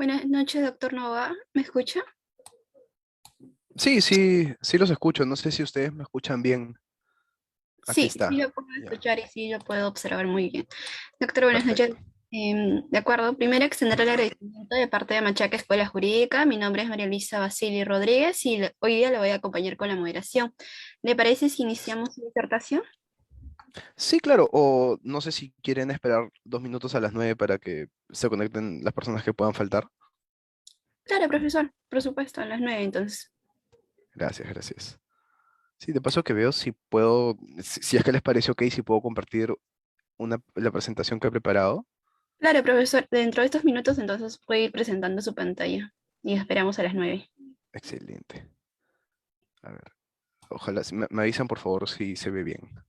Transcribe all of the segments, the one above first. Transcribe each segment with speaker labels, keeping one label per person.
Speaker 1: Buenas noches, doctor Nova. ¿Me escucha?
Speaker 2: Sí, sí, sí los escucho. No sé si ustedes me escuchan bien. Aquí
Speaker 1: Sí,
Speaker 2: está.
Speaker 1: lo puedo
Speaker 2: Ya,
Speaker 1: escuchar y sí, lo puedo observar muy bien. Doctor, buenas noches.
Speaker 2: perfecto.
Speaker 1: De acuerdo, primero extender el agradecimiento de parte de Machaca Escuela Jurídica. Mi nombre es María Luisa Basili Rodríguez y hoy día le voy a acompañar con la moderación. ¿Le parece si iniciamos su disertación?
Speaker 2: Sí, claro. O no sé si quieren esperar 2 minutos a las 9 para que se conecten las personas que puedan faltar.
Speaker 1: Claro, profesor, por supuesto, a las 9 entonces.
Speaker 2: Gracias, gracias. Sí, de paso que veo si puedo, si es que les parece ok, si puedo compartir la presentación que he preparado.
Speaker 1: Claro, profesor, dentro de estos minutos entonces voy a ir presentando su pantalla y esperamos a las 9.
Speaker 2: Excelente. A ver, ojalá, me avisan por favor si se ve bien.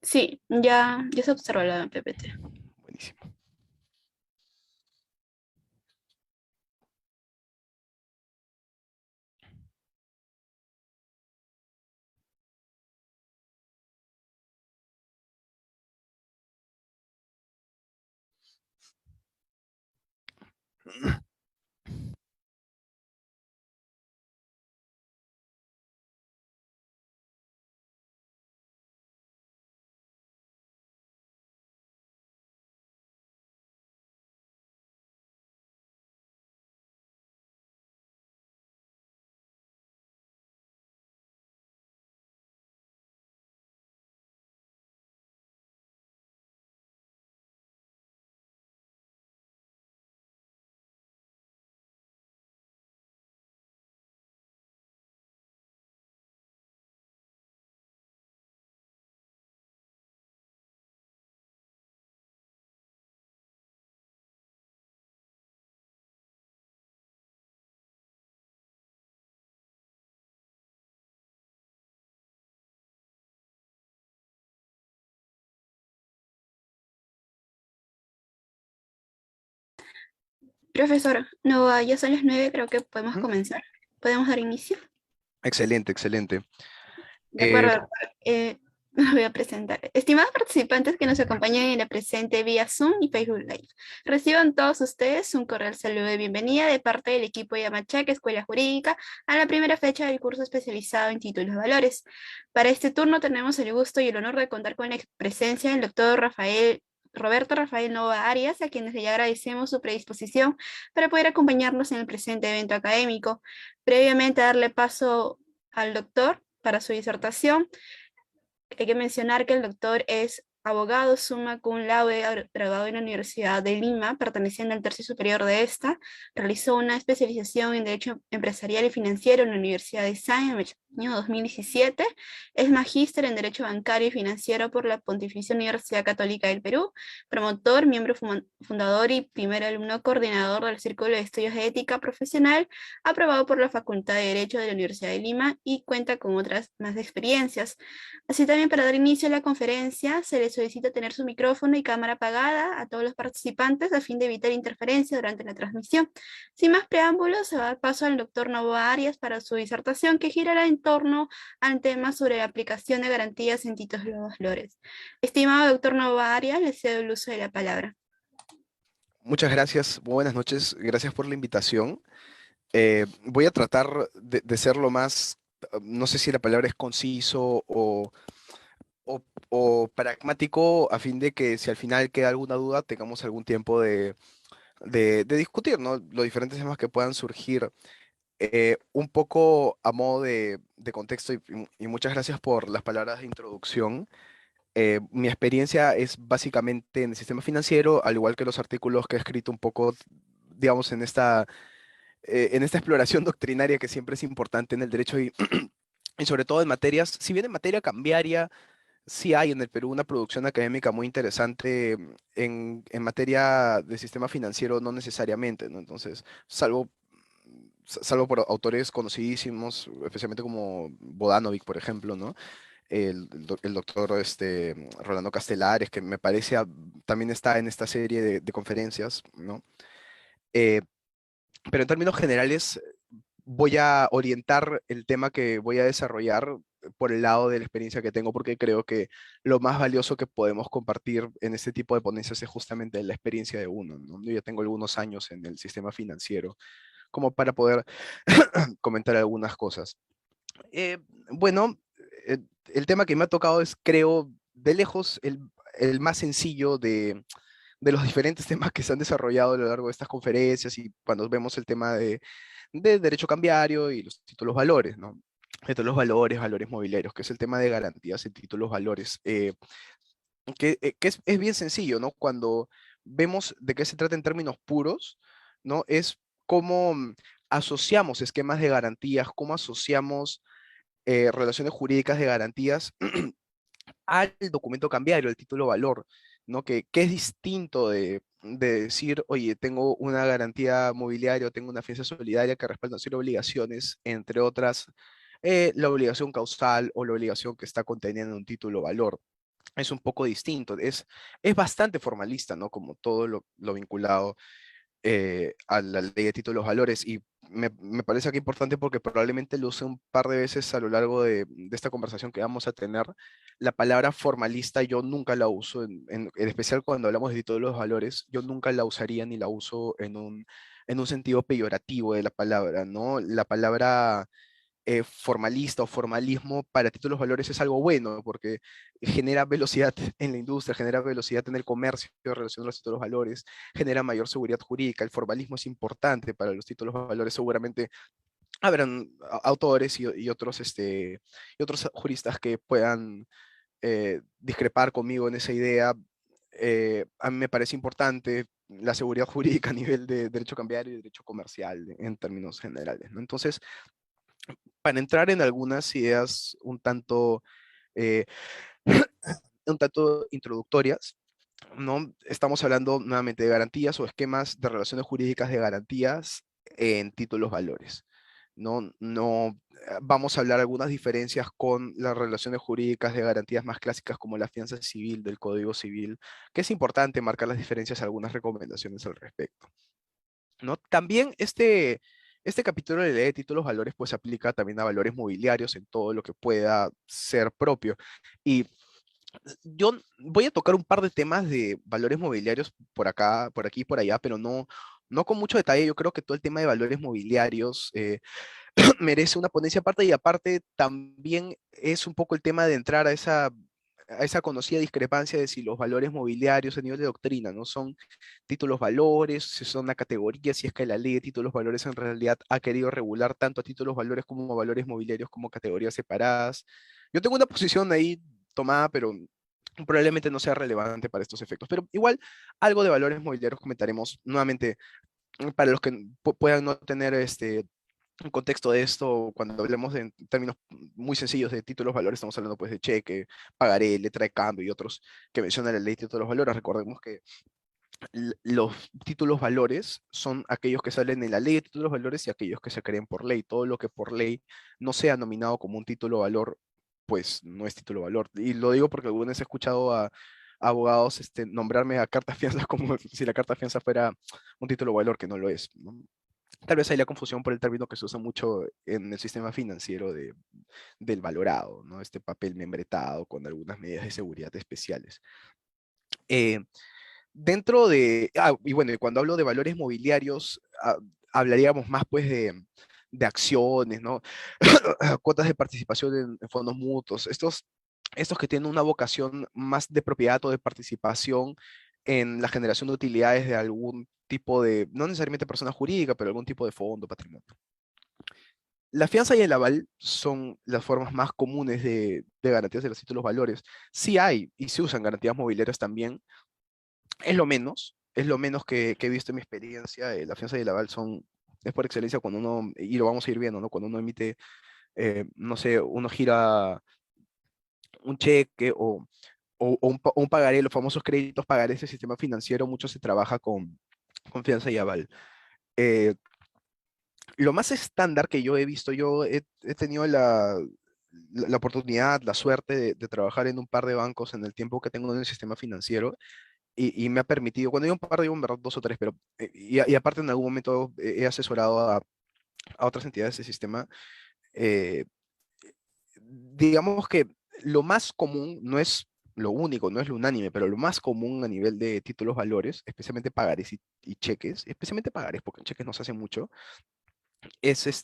Speaker 1: Sí, ya se observa la PPT.
Speaker 2: Buenísimo.
Speaker 1: Profesor, no, ya son las 9, creo que podemos
Speaker 2: Ujú.
Speaker 1: comenzar. ¿Podemos dar inicio?
Speaker 2: Excelente, excelente.
Speaker 1: De
Speaker 2: Eh,
Speaker 1: acuerdo, doctor. Me voy a presentar. Estimados participantes que nos acompañan en la presente vía Zoom y Facebook Live, reciban todos ustedes un cordial saludo de bienvenida de parte del equipo de Yamachaca Escuela Jurídica a la primera fecha del curso especializado en títulos de valores. Para este turno tenemos el gusto y el honor de contar con la presencia del doctor Roberto Rafael Nova Arias, a quienes le agradecemos su predisposición para poder acompañarnos en el presente evento académico. Previamente a darle paso al doctor para su disertación, hay que mencionar que el doctor es abogado summa cum laude, graduado en la Universidad de Lima, perteneciente al tercio superior de esta. Realizó una especialización en Derecho Empresarial y Financiero en la Universidad de Sain en el año 2017. Es magíster en Derecho Bancario y Financiero por la Pontificia Universidad Católica del Perú, promotor, miembro fundador y primer alumno coordinador del Círculo de Estudios de Ética Profesional, aprobado por la Facultad de Derecho de la Universidad de Lima y cuenta con otras más experiencias. Así también, para dar inicio a la conferencia, se les solicita tener su micrófono y cámara apagada a todos los participantes a fin de evitar interferencia durante la transmisión. Sin más preámbulos, se va a dar paso al doctor Novoa Arias para su disertación, que girará en torno al tema sobre la aplicación de garantías en títulos de valores. Estimado doctor Novoa Arias, le cedo el uso de la palabra.
Speaker 2: Muchas gracias, buenas noches, gracias por la invitación. Voy a tratar de ser lo más, no sé si la palabra es conciso o- o pragmático, a fin de que si al final queda alguna duda, tengamos algún tiempo de discutir, ¿no? Los diferentes temas que puedan surgir. Un poco a modo de contexto y muchas gracias por las palabras de introducción. Mi experiencia es básicamente en el sistema financiero, al igual que los artículos que he escrito un poco, digamos, en esta exploración doctrinaria que siempre es importante en el derecho y sobre todo en materias, si bien en materia cambiaria, sí hay en el Perú una producción académica muy interesante en materia de sistema financiero, no necesariamente, ¿no? Entonces, salvo por autores conocidísimos, especialmente como Bodanovic, por ejemplo, ¿no? El doctor Rolando Castelares, que me parece también está en esta serie de conferencias, ¿no? Eh, pero en términos generales, voy a orientar el tema que voy a desarrollar por el lado de la experiencia que tengo, porque creo que lo más valioso que podemos compartir en este tipo de ponencias es justamente la experiencia de uno, ¿no? Yo ya tengo algunos años en el sistema financiero como para poder comentar algunas cosas. Eh, bueno, eh, el tema que me ha tocado es, creo, de lejos el más sencillo de los diferentes temas que se han desarrollado a lo largo de estas conferencias y cuando vemos el tema de derecho cambiario y los títulos valores, ¿no? Títulos valores, valores mobiliarios, que es el tema de garantías en títulos valores, que es bien sencillo, ¿no? Cuando vemos de qué se trata en términos puros, ¿no? Es cómo asociamos esquemas de garantías, cómo asociamos relaciones jurídicas de garantías al documento cambiario, el título valor, ¿no? Que es distinto de decir, oye, tengo una garantía mobiliaria o tengo una fianza solidaria que respalda una serie de obligaciones, entre otras, la obligación causal o la obligación que está contenida en un título valor. Es un poco distinto, es bastante formalista, ¿no? Como todo lo vinculado a la ley de títulos valores y me parece que importante porque probablemente lo use un par de veces a lo largo de esta conversación que vamos a tener. La palabra formalista yo nunca la uso, en especial cuando hablamos de títulos valores, yo nunca la usaría ni la uso en un sentido peyorativo de la palabra, ¿no? La palabra formalista o formalismo para títulos valores es algo bueno porque genera velocidad en la industria, genera velocidad en el comercio en relación a los títulos valores, genera mayor seguridad jurídica. El formalismo es importante para los títulos valores. Seguramente habrán autores y otros, y otros juristas que puedan discrepar conmigo en esa idea. A mí me parece importante la seguridad jurídica a nivel de derecho cambiario y derecho comercial en términos generales, ¿no? Entonces, para entrar en algunas ideas eh, un tanto introductorias, ¿no? Estamos hablando nuevamente de garantías o esquemas de relaciones jurídicas de garantías en títulos valores. No vamos a hablar algunas diferencias con las relaciones jurídicas de garantías más clásicas como la fianza civil del Código Civil, que es importante marcar las diferencias, algunas recomendaciones al respecto. ¿No? También este capítulo de ley de títulos valores pues aplica también a valores mobiliarios en todo lo que pueda ser propio. Y yo voy a tocar un par de temas de valores mobiliarios por acá, por aquí y por allá, pero no con mucho detalle. Yo creo que todo el tema de valores mobiliarios merece una ponencia aparte y aparte también es un poco el tema de entrar a esa conocida discrepancia de si los valores mobiliarios a nivel de doctrina no son títulos valores, si son una categoría, si es que la ley de títulos valores en realidad ha querido regular tanto a títulos valores como a valores mobiliarios como categorías separadas. Yo tengo una posición ahí tomada, pero probablemente no sea relevante para estos efectos. Pero igual, algo de valores mobiliarios comentaremos nuevamente para los que puedan no tener un contexto de esto, cuando hablemos en términos muy sencillos de títulos valores, estamos hablando pues de cheque, pagaré, letra de cambio y otros que menciona la ley de títulos valores. Recordemos que los títulos valores son aquellos que salen en la ley de títulos valores y aquellos que se creen por ley. Todo lo que por ley no sea nominado como un título valor, pues no es título valor. Y lo digo porque alguna vez he escuchado a abogados nombrarme a carta fianza como si la carta fianza fuera un título valor, que no lo es, ¿no? Tal vez hay la confusión por el término que se usa mucho en el sistema financiero del valorado, ¿no? Este papel membretado con algunas medidas de seguridad especiales. Eh, y bueno, y cuando hablo de valores mobiliarios, hablaríamos más pues de acciones, ¿no? Cuotas de participación en fondos mutuos, estos que tienen una vocación más de propiedad o de participación en la generación de utilidades de algún tipo de, no necesariamente persona jurídica, pero algún tipo de fondo, patrimonio. La fianza y el aval son las formas más comunes de garantías de los títulos valores. Sí hay y se usan garantías mobiliarias también, es lo menos que he visto en mi experiencia. La fianza y el aval es por excelencia cuando uno, y lo vamos a ir viendo, ¿no? Cuando uno emite, no sé, uno gira un cheque o un pagaré, los famosos créditos pagarés del sistema financiero, mucho se trabaja con fianza y aval. Eh, lo más estándar que yo he visto, he tenido la oportunidad, la suerte de trabajar en un par de bancos en el tiempo que tengo en el sistema financiero y me ha permitido, cuando digo un par, digo en verdad dos o tres, pero y aparte en algún momento he asesorado a otras entidades del sistema. eh, digamos que lo más común no es lo único, no es lo unánime, pero lo más común a nivel de títulos valores, especialmente pagares y cheques, especialmente pagares, porque en cheques no se hace mucho, es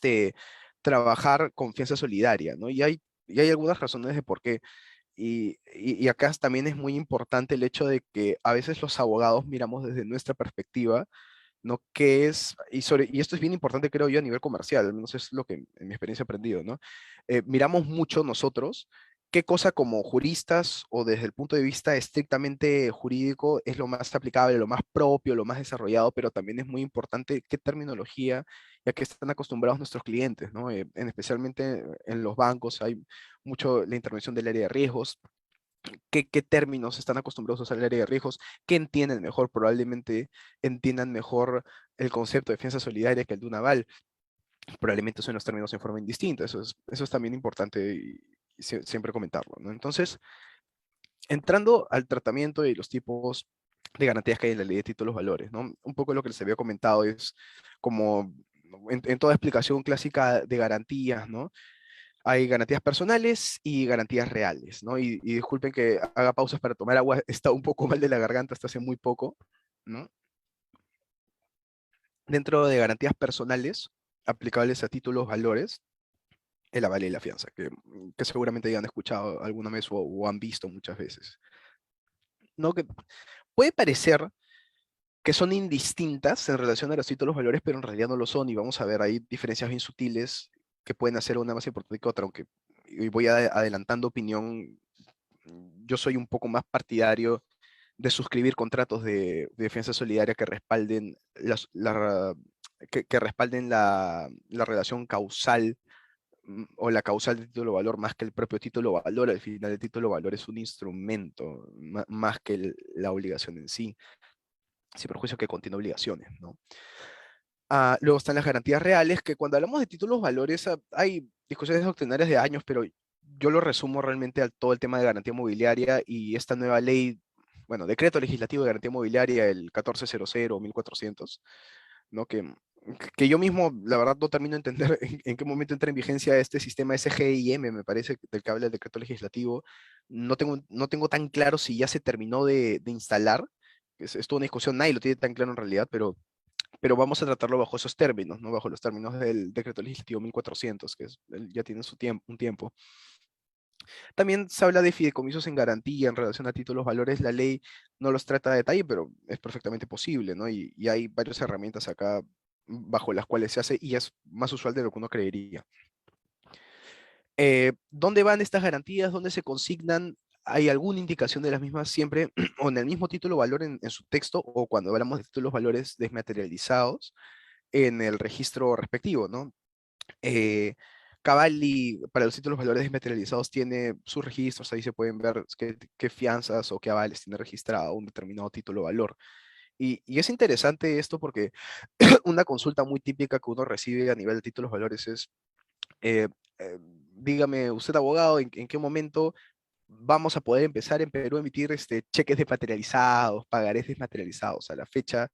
Speaker 2: trabajar confianza solidaria, ¿no? Y hay algunas razones de por qué. Y acá también es muy importante el hecho de que a veces los abogados miramos desde nuestra perspectiva, ¿no? Que es, y esto es bien importante, creo yo, a nivel comercial, al menos es lo que en mi experiencia he aprendido, ¿no? Miramos mucho nosotros qué cosa como juristas o desde el punto de vista estrictamente jurídico es lo más aplicable, lo más propio, lo más desarrollado, pero también es muy importante qué terminología y a qué están acostumbrados nuestros clientes, ¿no? Especialmente en los bancos hay mucho la intervención del área de riesgos, qué términos están acostumbrados a usar el área de riesgos, qué entienden mejor, probablemente entiendan mejor el concepto de defensa solidaria que el de un aval, probablemente usen los términos en forma indistinta, eso es también importante y siempre comentarlo, ¿no? Entonces, entrando al tratamiento y los tipos de garantías que hay en la ley de títulos valores, ¿no? Un poco lo que les había comentado es como en toda explicación clásica de garantías, ¿no? Hay garantías personales y garantías reales, ¿no? Y disculpen que haga pausas para tomar agua, he estado un poco mal de la garganta hasta hace muy poco, ¿no? Dentro de garantías personales aplicables a títulos valores, el aval y la fianza, que seguramente ya han escuchado alguna vez o han visto muchas veces, ¿no? Que puede parecer que son indistintas en relación a los títulos valores, pero en realidad no lo son, y vamos a ver, hay diferencias bien sutiles que pueden hacer una más importante que otra, aunque y voy adelantando opinión. Yo soy un poco más partidario de suscribir contratos de defensa solidaria que respalden, que respalden la relación causal o la causal del título valor más que el propio título valor. Al final, el título valor es un instrumento más que la obligación en sí, sin perjuicio que contiene obligaciones, ¿no? Luego están las garantías reales, que cuando hablamos de títulos valores hay discusiones doctrinarias de años, pero yo lo resumo realmente a todo el tema de garantía mobiliaria y esta nueva ley, bueno, decreto legislativo de garantía mobiliaria, el 1400 1400, ¿no? Que yo mismo, la verdad, no termino de entender en qué momento entra en vigencia este sistema SGIM, me parece, del que habla el decreto legislativo. No tengo tan claro si ya se terminó de instalar. Es toda una discusión, nadie lo tiene tan claro en realidad, pero vamos a tratarlo bajo esos términos, ¿no? Bajo los términos del decreto legislativo 1400, ya tiene un tiempo. También se habla de fideicomisos en garantía en relación a títulos valores. La ley no los trata a detalle, pero es perfectamente posible, ¿no? Y hay varias herramientas acá bajo las cuales se hace y es más usual de lo que uno creería. ¿Dónde van estas garantías? ¿Dónde se consignan? ¿Hay alguna indicación de las mismas siempre o en el mismo título valor en su texto o cuando hablamos de títulos valores desmaterializados en el registro respectivo, ¿no? Eh, Cavalli, para los títulos valores desmaterializados, tiene sus registros, ahí se pueden ver qué fianzas o qué avales tiene registrado un determinado título valor. Y es interesante esto porque una consulta muy típica que uno recibe a nivel de títulos valores es, eh, dígame, usted abogado, ¿en qué momento vamos a poder empezar en Perú a emitir cheques desmaterializados, pagarés desmaterializados? A la fecha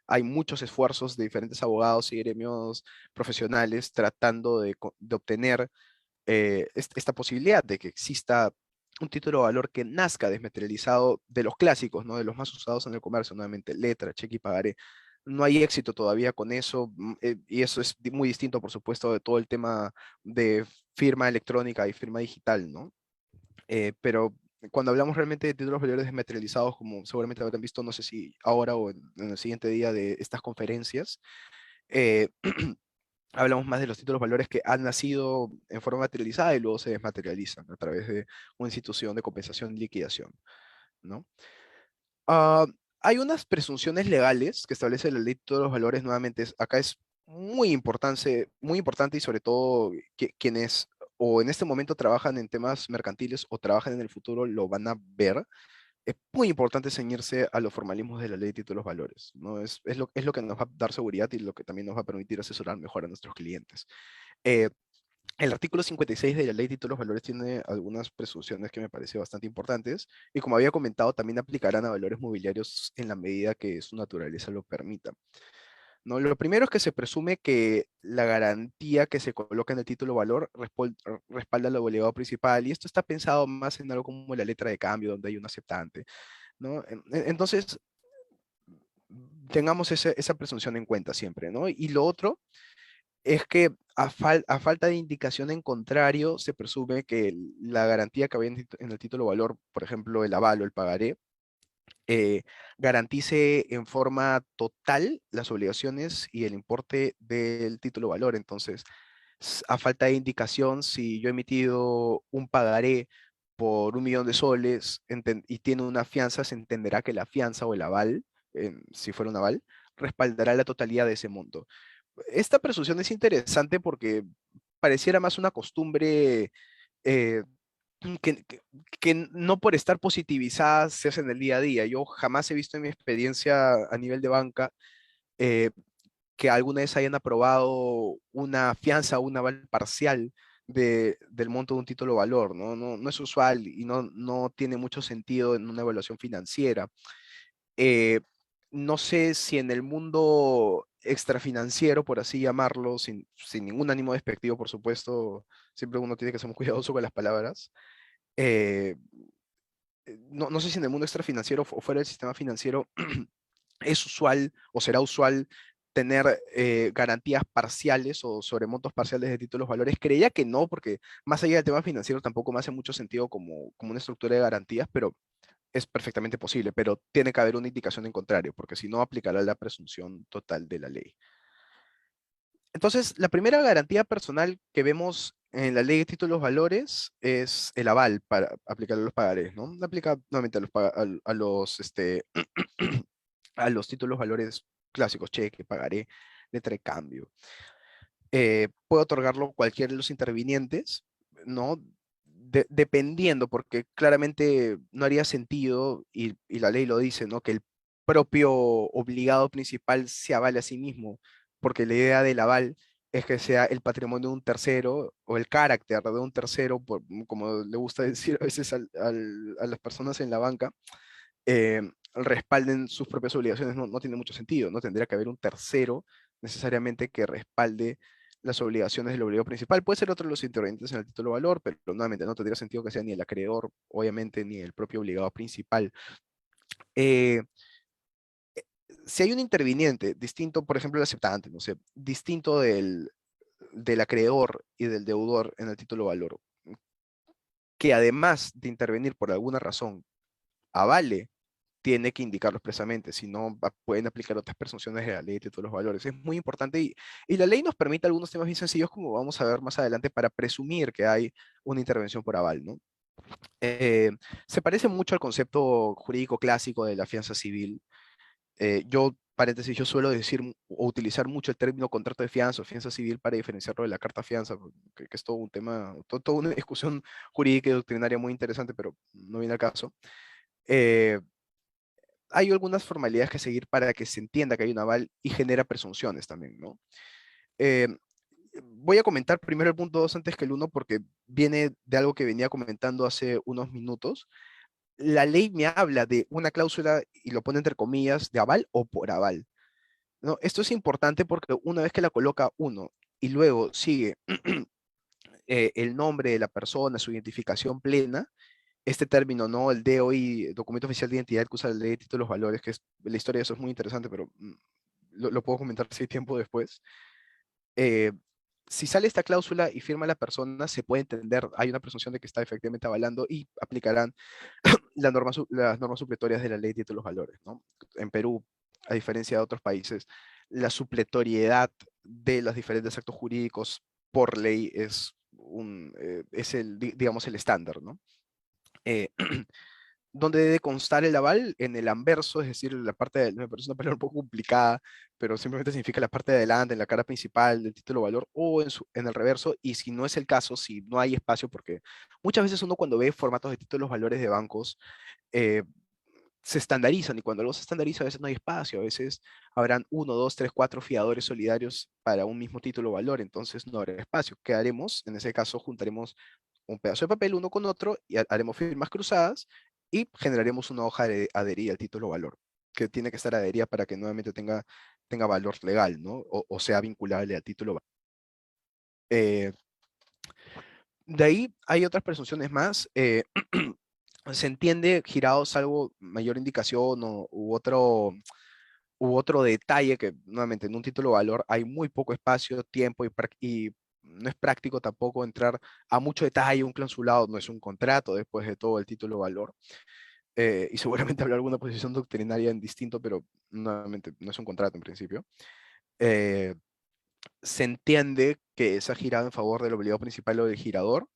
Speaker 2: hay muchos esfuerzos de diferentes abogados y gremios profesionales tratando de obtener esta posibilidad de que exista un título de valor que nazca desmaterializado de los clásicos, ¿no? De los más usados en el comercio, nuevamente, letra, cheque y pagaré. No hay éxito todavía con eso, y eso es muy distinto, por supuesto, de todo el tema de firma electrónica y firma digital, ¿no? Pero cuando hablamos realmente de títulos valores desmaterializados, como seguramente habrán visto, no sé si ahora o en el siguiente día de estas conferencias, eh, hablamos más de los títulos valores que han nacido en forma materializada y luego se desmaterializan a través de una institución de compensación y liquidación, ¿no? Ah, Hay unas presunciones legales que establece la ley de todos los valores, nuevamente, acá es muy importante y sobre todo quienes o en este momento trabajan en temas mercantiles o trabajan en el futuro lo van a ver. Es muy importante ceñirse a los formalismos de la ley de títulos valores, ¿no? Es lo que nos va a dar seguridad y lo que también nos va a permitir asesorar mejor a nuestros clientes. Eh, el artículo 56 de la ley de títulos valores tiene algunas presunciones que me parecen bastante importantes y como había comentado, también aplicarán a valores mobiliarios en la medida que su naturaleza lo permita, ¿no? Lo primero es que se presume que la garantía que se coloca en el título valor respalda al obligado principal, y esto está pensado más en algo como la letra de cambio, donde hay un aceptante, ¿no? Entonces, tengamos esa presunción en cuenta siempre, ¿no? Y lo otro es que a falta de indicación en contrario, se presume que la garantía que había en el título valor, por ejemplo, el aval o el pagaré, eh, garantice en forma total las obligaciones y el importe del título valor. Entonces, a falta de indicación, si yo he emitido un pagaré por 1 millón de soles y tiene una fianza, se entenderá que la fianza o el aval, si fuera un aval, respaldará la totalidad de ese monto. Esta presunción es interesante porque pareciera más una costumbre eh, que, que- que no por estar positivizada se hace en el día a día. Yo jamás he visto en mi experiencia a nivel de banca eh, que alguna vez hayan aprobado una fianza o un aval parcial del monto de un título valor, ¿no? No es usual y no tiene mucho sentido en una evaluación financiera. Eh, no sé si en el mundo extrafinanciero, por así llamarlo, sin ningún ánimo despectivo, por supuesto, siempre uno tiene que ser muy cuidadoso con las palabras. eh, no sé si en el mundo extrafinanciero o fuera del sistema financiero es usual o será usual tener garantías parciales o sobre montos parciales de títulos valores. Creía que no, porque más allá del tema financiero tampoco me hace mucho sentido como una estructura de garantías, pero es perfectamente posible, pero tiene que haber una indicación en contrario, porque si no aplicará la presunción total de la ley. Entonces, la primera garantía personal que vemos en la ley de títulos valores es el aval para aplicar a los pagarés, ¿no? Aplica nuevamente a los títulos valores clásicos, cheque, pagaré, letra de cambio. Puede otorgarlo cualquiera de los intervinientes, ¿no? Dependiendo, porque claramente no haría sentido, y la ley lo dice, ¿no? Que el propio obligado principal se avale a sí mismo, porque la idea del aval es que sea el patrimonio de un tercero o el carácter de un tercero, como le gusta decir a veces a las personas en la banca, eh, respalden sus propias obligaciones. No tiene mucho sentido, no tendría que haber un tercero necesariamente que respalde las obligaciones del obligado principal. Puede ser otro de los intervenientes en el título de valor, pero nuevamente no tendría sentido que sea ni el acreedor, obviamente, ni el propio obligado principal. Eh, si hay un interviniente distinto, por ejemplo, el aceptante, no sé, distinto del acreedor y del deudor en el título de valor, que además de intervenir por alguna razón, avale, tiene que indicarlo expresamente, si no pueden aplicar otras presunciones de la ley de títulos valores. Es muy importante, y la ley nos permite algunos temas bien sencillos, como vamos a ver más adelante, para presumir que hay una intervención por aval, ¿no? Eh, Se parece mucho al concepto jurídico clásico de la fianza civil. Paréntesis, yo suelo decir o utilizar mucho el término contrato de fianza o fianza civil para diferenciarlo de la carta fianza, que es todo un tema, toda una discusión jurídica y doctrinaria muy interesante, pero no viene al caso. Eh, Hay algunas formalidades que seguir para que se entienda que hay un aval y genera presunciones también, ¿no? Eh, Voy a comentar primero el punto 2 antes que el uno, porque viene de algo que venía comentando hace unos minutos. La ley me habla de una cláusula, y lo pone entre comillas, de aval o por aval, ¿no? Esto es importante porque una vez que la coloca uno y luego sigue el nombre de la persona, su identificación plena, este término, ¿no? El DOI, documento oficial de identidad que usa la ley de títulos valores, que es la historia de eso es muy interesante, pero lo puedo comentar si hay tiempo después. Eh, si sale esta cláusula y firma la persona, se puede entender, hay una presunción de que está efectivamente avalando y aplicarán las normas supletorias de la ley de títulos valores, ¿no? En Perú, a diferencia de otros países, la supletoriedad de los diferentes actos jurídicos por ley es digamos, el estándar, ¿no? Eh, donde debe constar el aval en el anverso, es decir, la parte de, me parece una palabra un poco complicada, pero simplemente significa la parte de adelante, en la cara principal del título valor, o en el reverso, y si no es el caso, si no hay espacio, porque muchas veces uno cuando ve formatos de títulos valores de bancos, eh, se estandarizan, y cuando algo se estandariza a veces no hay espacio, a veces habrán uno, dos, tres, cuatro fiadores solidarios para un mismo título valor, entonces no habrá espacio. ¿Qué haremos? En ese caso juntaremos un pedazo de papel uno con otro y haremos firmas cruzadas y generaremos una hoja adherida al título valor, que tiene que estar adherida para que nuevamente tenga tenga valor legal, ¿no? O sea vinculable al título. Eh, de ahí hay otras presunciones más. Se entiende girado salvo mayor indicación u otro detalle que nuevamente en un título de valor hay muy poco espacio, tiempo y no es práctico tampoco entrar a mucho detalle. Un clausulado no es un contrato después de todo el título de valor. Y seguramente habrá alguna posición doctrinaria en distinto, pero nuevamente no es un contrato en principio. Eh, Se entiende que se ha girado en favor del obligado principal o del girador,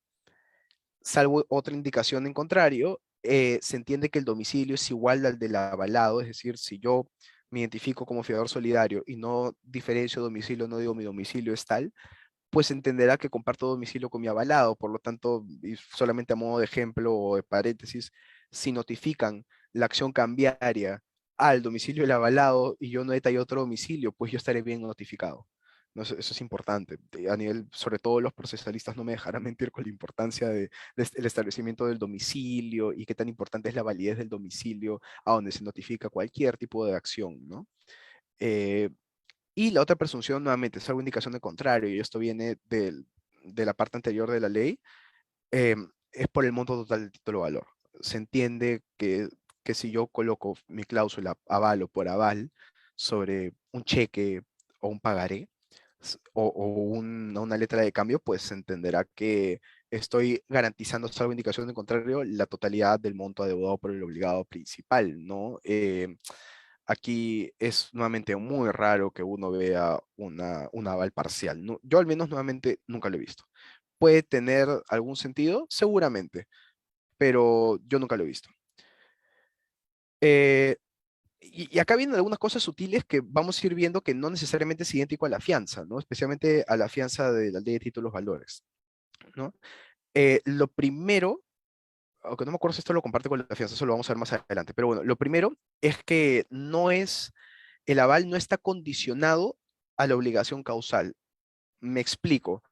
Speaker 2: salvo otra indicación en contrario. Se entiende que el domicilio es igual al del avalado, es decir, si yo me identifico como fiador solidario y no diferencio domicilio, no digo mi domicilio es tal, pues entenderá que comparto domicilio con mi avalado. Por lo tanto, y solamente a modo de ejemplo o de paréntesis, si notifican la acción cambiaria al domicilio del avalado y yo no detallé otro domicilio, pues yo estaré bien notificado. No, eso es importante. A nivel, sobre todo los procesalistas no me dejarán mentir con la importancia el establecimiento del domicilio y qué tan importante es la validez del domicilio a donde se notifica cualquier tipo de acción, ¿no? Eh, y la otra presunción, nuevamente, es algo indicación de contrario, y esto viene de la parte anterior de la ley, eh, es por el monto total del título de valor. Se entiende que si yo coloco mi cláusula aval o por aval sobre un cheque o un pagaré, o una letra de cambio, pues se entenderá que estoy garantizando, salvo indicación de contrario, la totalidad del monto adeudado por el obligado principal, ¿no? Aquí es nuevamente muy raro que uno vea un aval parcial, ¿no? Yo al menos nuevamente nunca lo he visto. ¿Puede tener algún sentido? Seguramente, pero yo nunca lo he visto. Eh, y acá vienen algunas cosas sutiles que vamos a ir viendo que no necesariamente es idéntico a la fianza, ¿no? Especialmente a la fianza de la ley de títulos valores, ¿no? Lo primero, aunque no me acuerdo si esto lo comparte con la fianza, eso lo vamos a ver más adelante, pero bueno, lo primero es que el aval no está condicionado a la obligación causal. Me explico.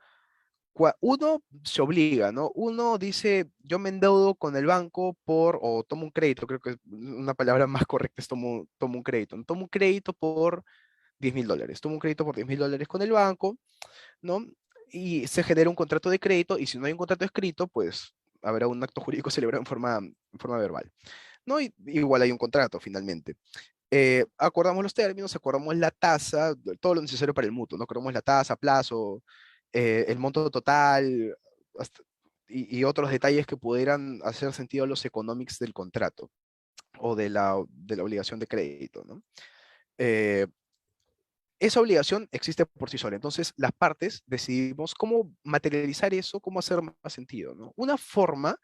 Speaker 2: Uno se obliga, ¿no? Uno dice, yo me endeudo con el banco o tomo un crédito, creo que una palabra más correcta es tomo un crédito. ¿No? Tomo un crédito por $10.000. Tomo un crédito por $10.000 con el banco, ¿no? Y se genera un contrato de crédito, y si no hay un contrato escrito, pues habrá un acto jurídico celebrado en forma verbal, ¿no? Y igual hay un contrato finalmente. Acordamos los términos, acordamos la tasa, todo lo necesario para el mutuo, ¿no? Acordamos la tasa, plazo, el monto total hasta- y otros detalles que pudieran hacer sentido a los economics del contrato o de la obligación de crédito, ¿no? Eh, esa obligación existe por sí sola. Entonces, las partes decidimos cómo materializar eso, cómo hacer más sentido, ¿no? Una forma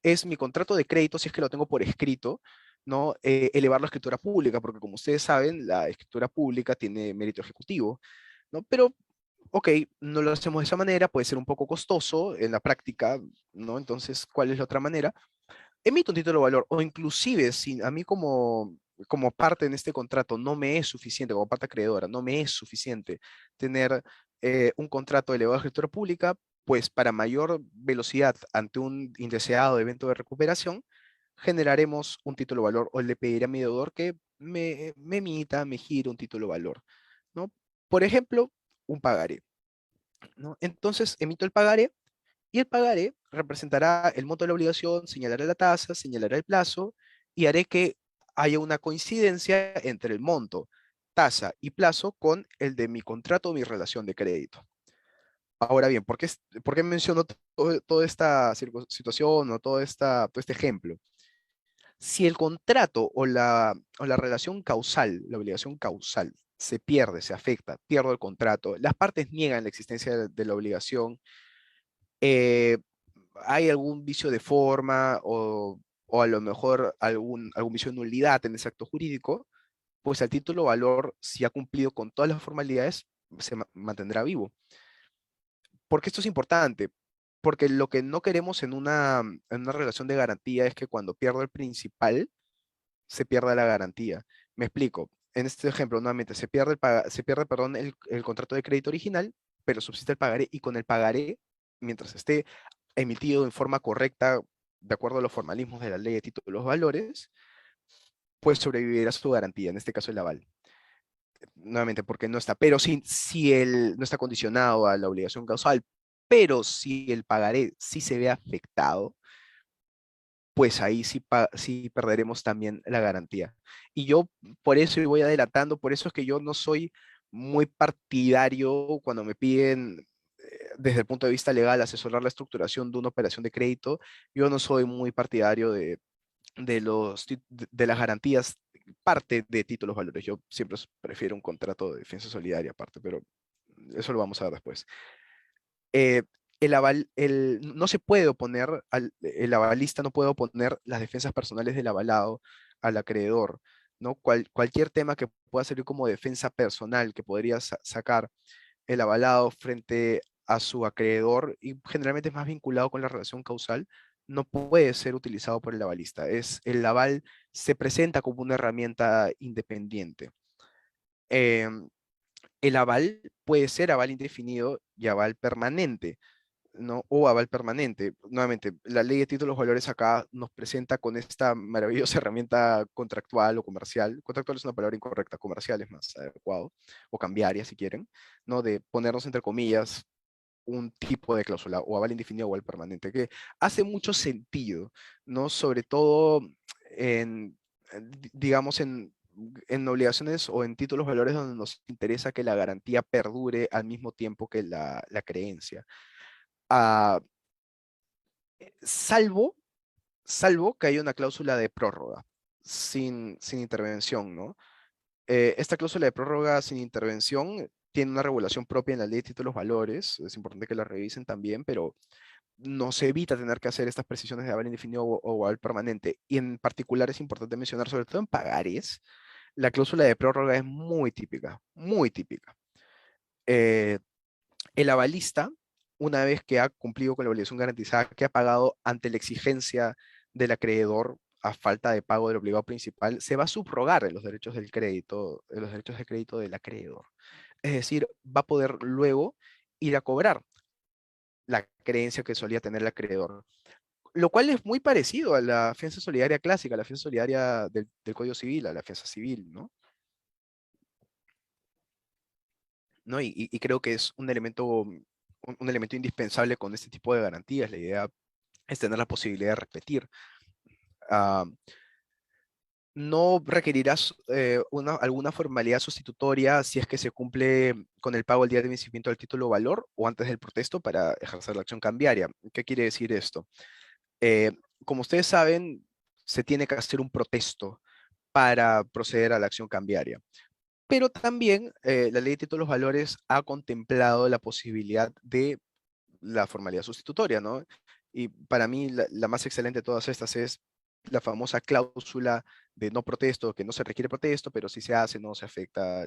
Speaker 2: es mi contrato de crédito, si es que lo tengo por escrito, ¿no? Elevarlo a escritura pública, porque como ustedes saben, la escritura pública tiene mérito ejecutivo, ¿no? Pero, ok, no lo hacemos de esa manera, puede ser un poco costoso en la práctica, ¿no? Entonces, ¿cuál es la otra manera? Emito un título de valor, o inclusive si a mí como parte en este contrato no me es suficiente, como parte acreedora, no me es suficiente tener un contrato de elevada escritura pública, pues para mayor velocidad ante un indeseado evento de recuperación, generaremos un título de valor o le pediré a mi deudor que me emita, me gire un título de valor, ¿no? Por ejemplo, un pagaré, ¿no? Entonces emito el pagaré y el pagaré representará el monto de la obligación, señalará la tasa, señalará el plazo y haré que haya una coincidencia entre el monto, tasa y plazo con el de mi contrato o mi relación de crédito. Ahora bien, ¿por qué menciono toda esta situación o todo este ejemplo? Si el contrato o la relación causal, la obligación causal, se pierde, se afecta, pierdo el contrato, las partes niegan la existencia de la obligación, eh, hay algún vicio de forma o a lo mejor algún vicio de nulidad en ese acto jurídico, pues el título valor, si ha cumplido con todas las formalidades, se mantendrá vivo. ¿Por qué esto es importante? Porque lo que no queremos en una relación de garantía es que cuando pierdo el principal, se pierda la garantía. Me explico. En este ejemplo, nuevamente, se pierde, perdón, el contrato de crédito original, pero subsiste el pagaré, y con el pagaré, mientras esté emitido en forma correcta, de acuerdo a los formalismos de la ley de títulos valores, pues sobrevivirá su garantía, en este caso el aval. nuevamente porque no está, pero si él no está condicionado a la obligación causal, pero si el pagaré sí se ve afectado, pues ahí sí, sí perderemos también la garantía. Y yo por eso, y voy adelantando, por eso es que yo no soy muy partidario cuando me piden desde el punto de vista legal asesorar la estructuración de una operación de crédito. Yo no soy muy partidario de las garantías parte de títulos valores. Yo siempre prefiero un contrato de defensa solidaria aparte, pero eso lo vamos a ver después. eh, no se puede oponer, el avalista no puede oponer las defensas personales del avalado al acreedor, ¿no? Cualquier tema que pueda servir como defensa personal que podría sacar el avalado frente a su acreedor, y generalmente es más vinculado con la relación causal, no puede ser utilizado por el avalista. El aval se presenta como una herramienta independiente. Em, el aval puede ser aval indefinido y aval permanente, ¿no? O aval permanente. Nuevamente, la ley de títulos valores acá nos presenta con esta maravillosa herramienta contractual o comercial. Contractual es una palabra incorrecta, comercial es más adecuado, o cambiaria si quieren, ¿no? De ponernos entre comillas un tipo de cláusula, o aval indefinido o aval permanente, que hace mucho sentido, ¿no? Sobre todo en, digamos, en obligaciones o en títulos valores donde nos interesa que la garantía perdure al mismo tiempo que la creencia. Ah, salvo, salvo que haya una cláusula de prórroga sin intervención, ¿no? Esta cláusula de prórroga sin intervención tiene una regulación propia en la ley de títulos valores, es importante que la revisen también, pero nos evita tener que hacer estas precisiones de aval indefinido o aval permanente. Y en particular es importante mencionar, sobre todo en pagares, la cláusula de prórroga es muy típica, muy típica. Eh, el avalista, una vez que ha cumplido con la obligación garantizada, que ha pagado ante la exigencia del acreedor a falta de pago del obligado principal, se va a subrogar en los derechos del crédito, en los derechos de crédito del acreedor. Es decir, va a poder luego ir a cobrar la creencia que solía tener el acreedor. Lo cual es muy parecido a la fianza solidaria clásica, a la fianza solidaria del Código Civil, a la fianza civil, ¿no? ¿No? Y creo que es un elemento indispensable con este tipo de garantías. La idea es tener la posibilidad de repetir. Ah, no requerirás alguna formalidad sustitutoria si es que se cumple con el pago el día de vencimiento del título o valor o antes del protesto para ejercer la acción cambiaria. ¿Qué quiere decir esto? Eh, Como ustedes saben, se tiene que hacer un protesto para proceder a la acción cambiaria. Pero también la ley de títulos valores ha contemplado la posibilidad de la formalidad sustitutoria, ¿no? Y para mí la más excelente de todas estas es la famosa cláusula de no protesto, que no se requiere protesto, pero si se hace no se afecta,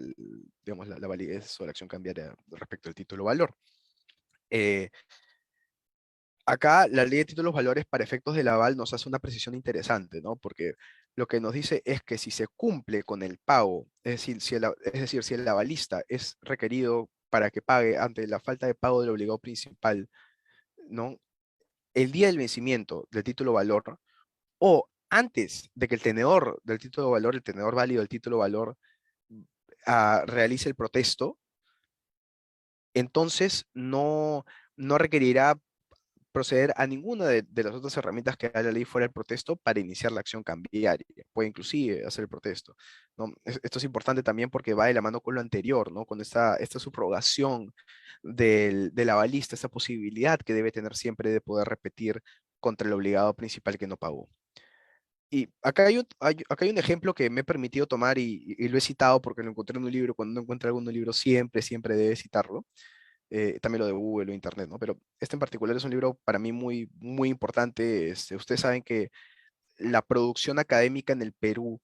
Speaker 2: digamos, la validez o la acción cambiaria respecto al título valor. Eh, Acá la ley de títulos valores para efectos del aval nos hace una precisión interesante, ¿no? Porque lo que nos dice es que si se cumple con el pago, es decir, si el avalista es requerido para que pague ante la falta de pago del obligado principal, ¿no? El día del vencimiento del título valor o antes de que el tenedor del título valor, el tenedor válido del título valor, realice el protesto, entonces no requerirá proceder a ninguna de las otras herramientas que da la ley fuera del protesto para iniciar la acción cambiaria. Puede inclusive hacer el protesto, ¿no? Esto es importante también porque va de la mano con lo anterior, ¿no? Con esta subrogación del avalista, esta posibilidad que debe tener siempre de poder repetir contra el obligado principal que no pagó. Y acá acá hay un ejemplo que me he permitido tomar y lo he citado porque lo encontré en un libro. Cuando uno encuentra algún libro, siempre debe citarlo. También lo de Google o Internet, ¿no? Pero este en particular es un libro para mí muy importante. Ustedes saben que la producción académica en el Perú,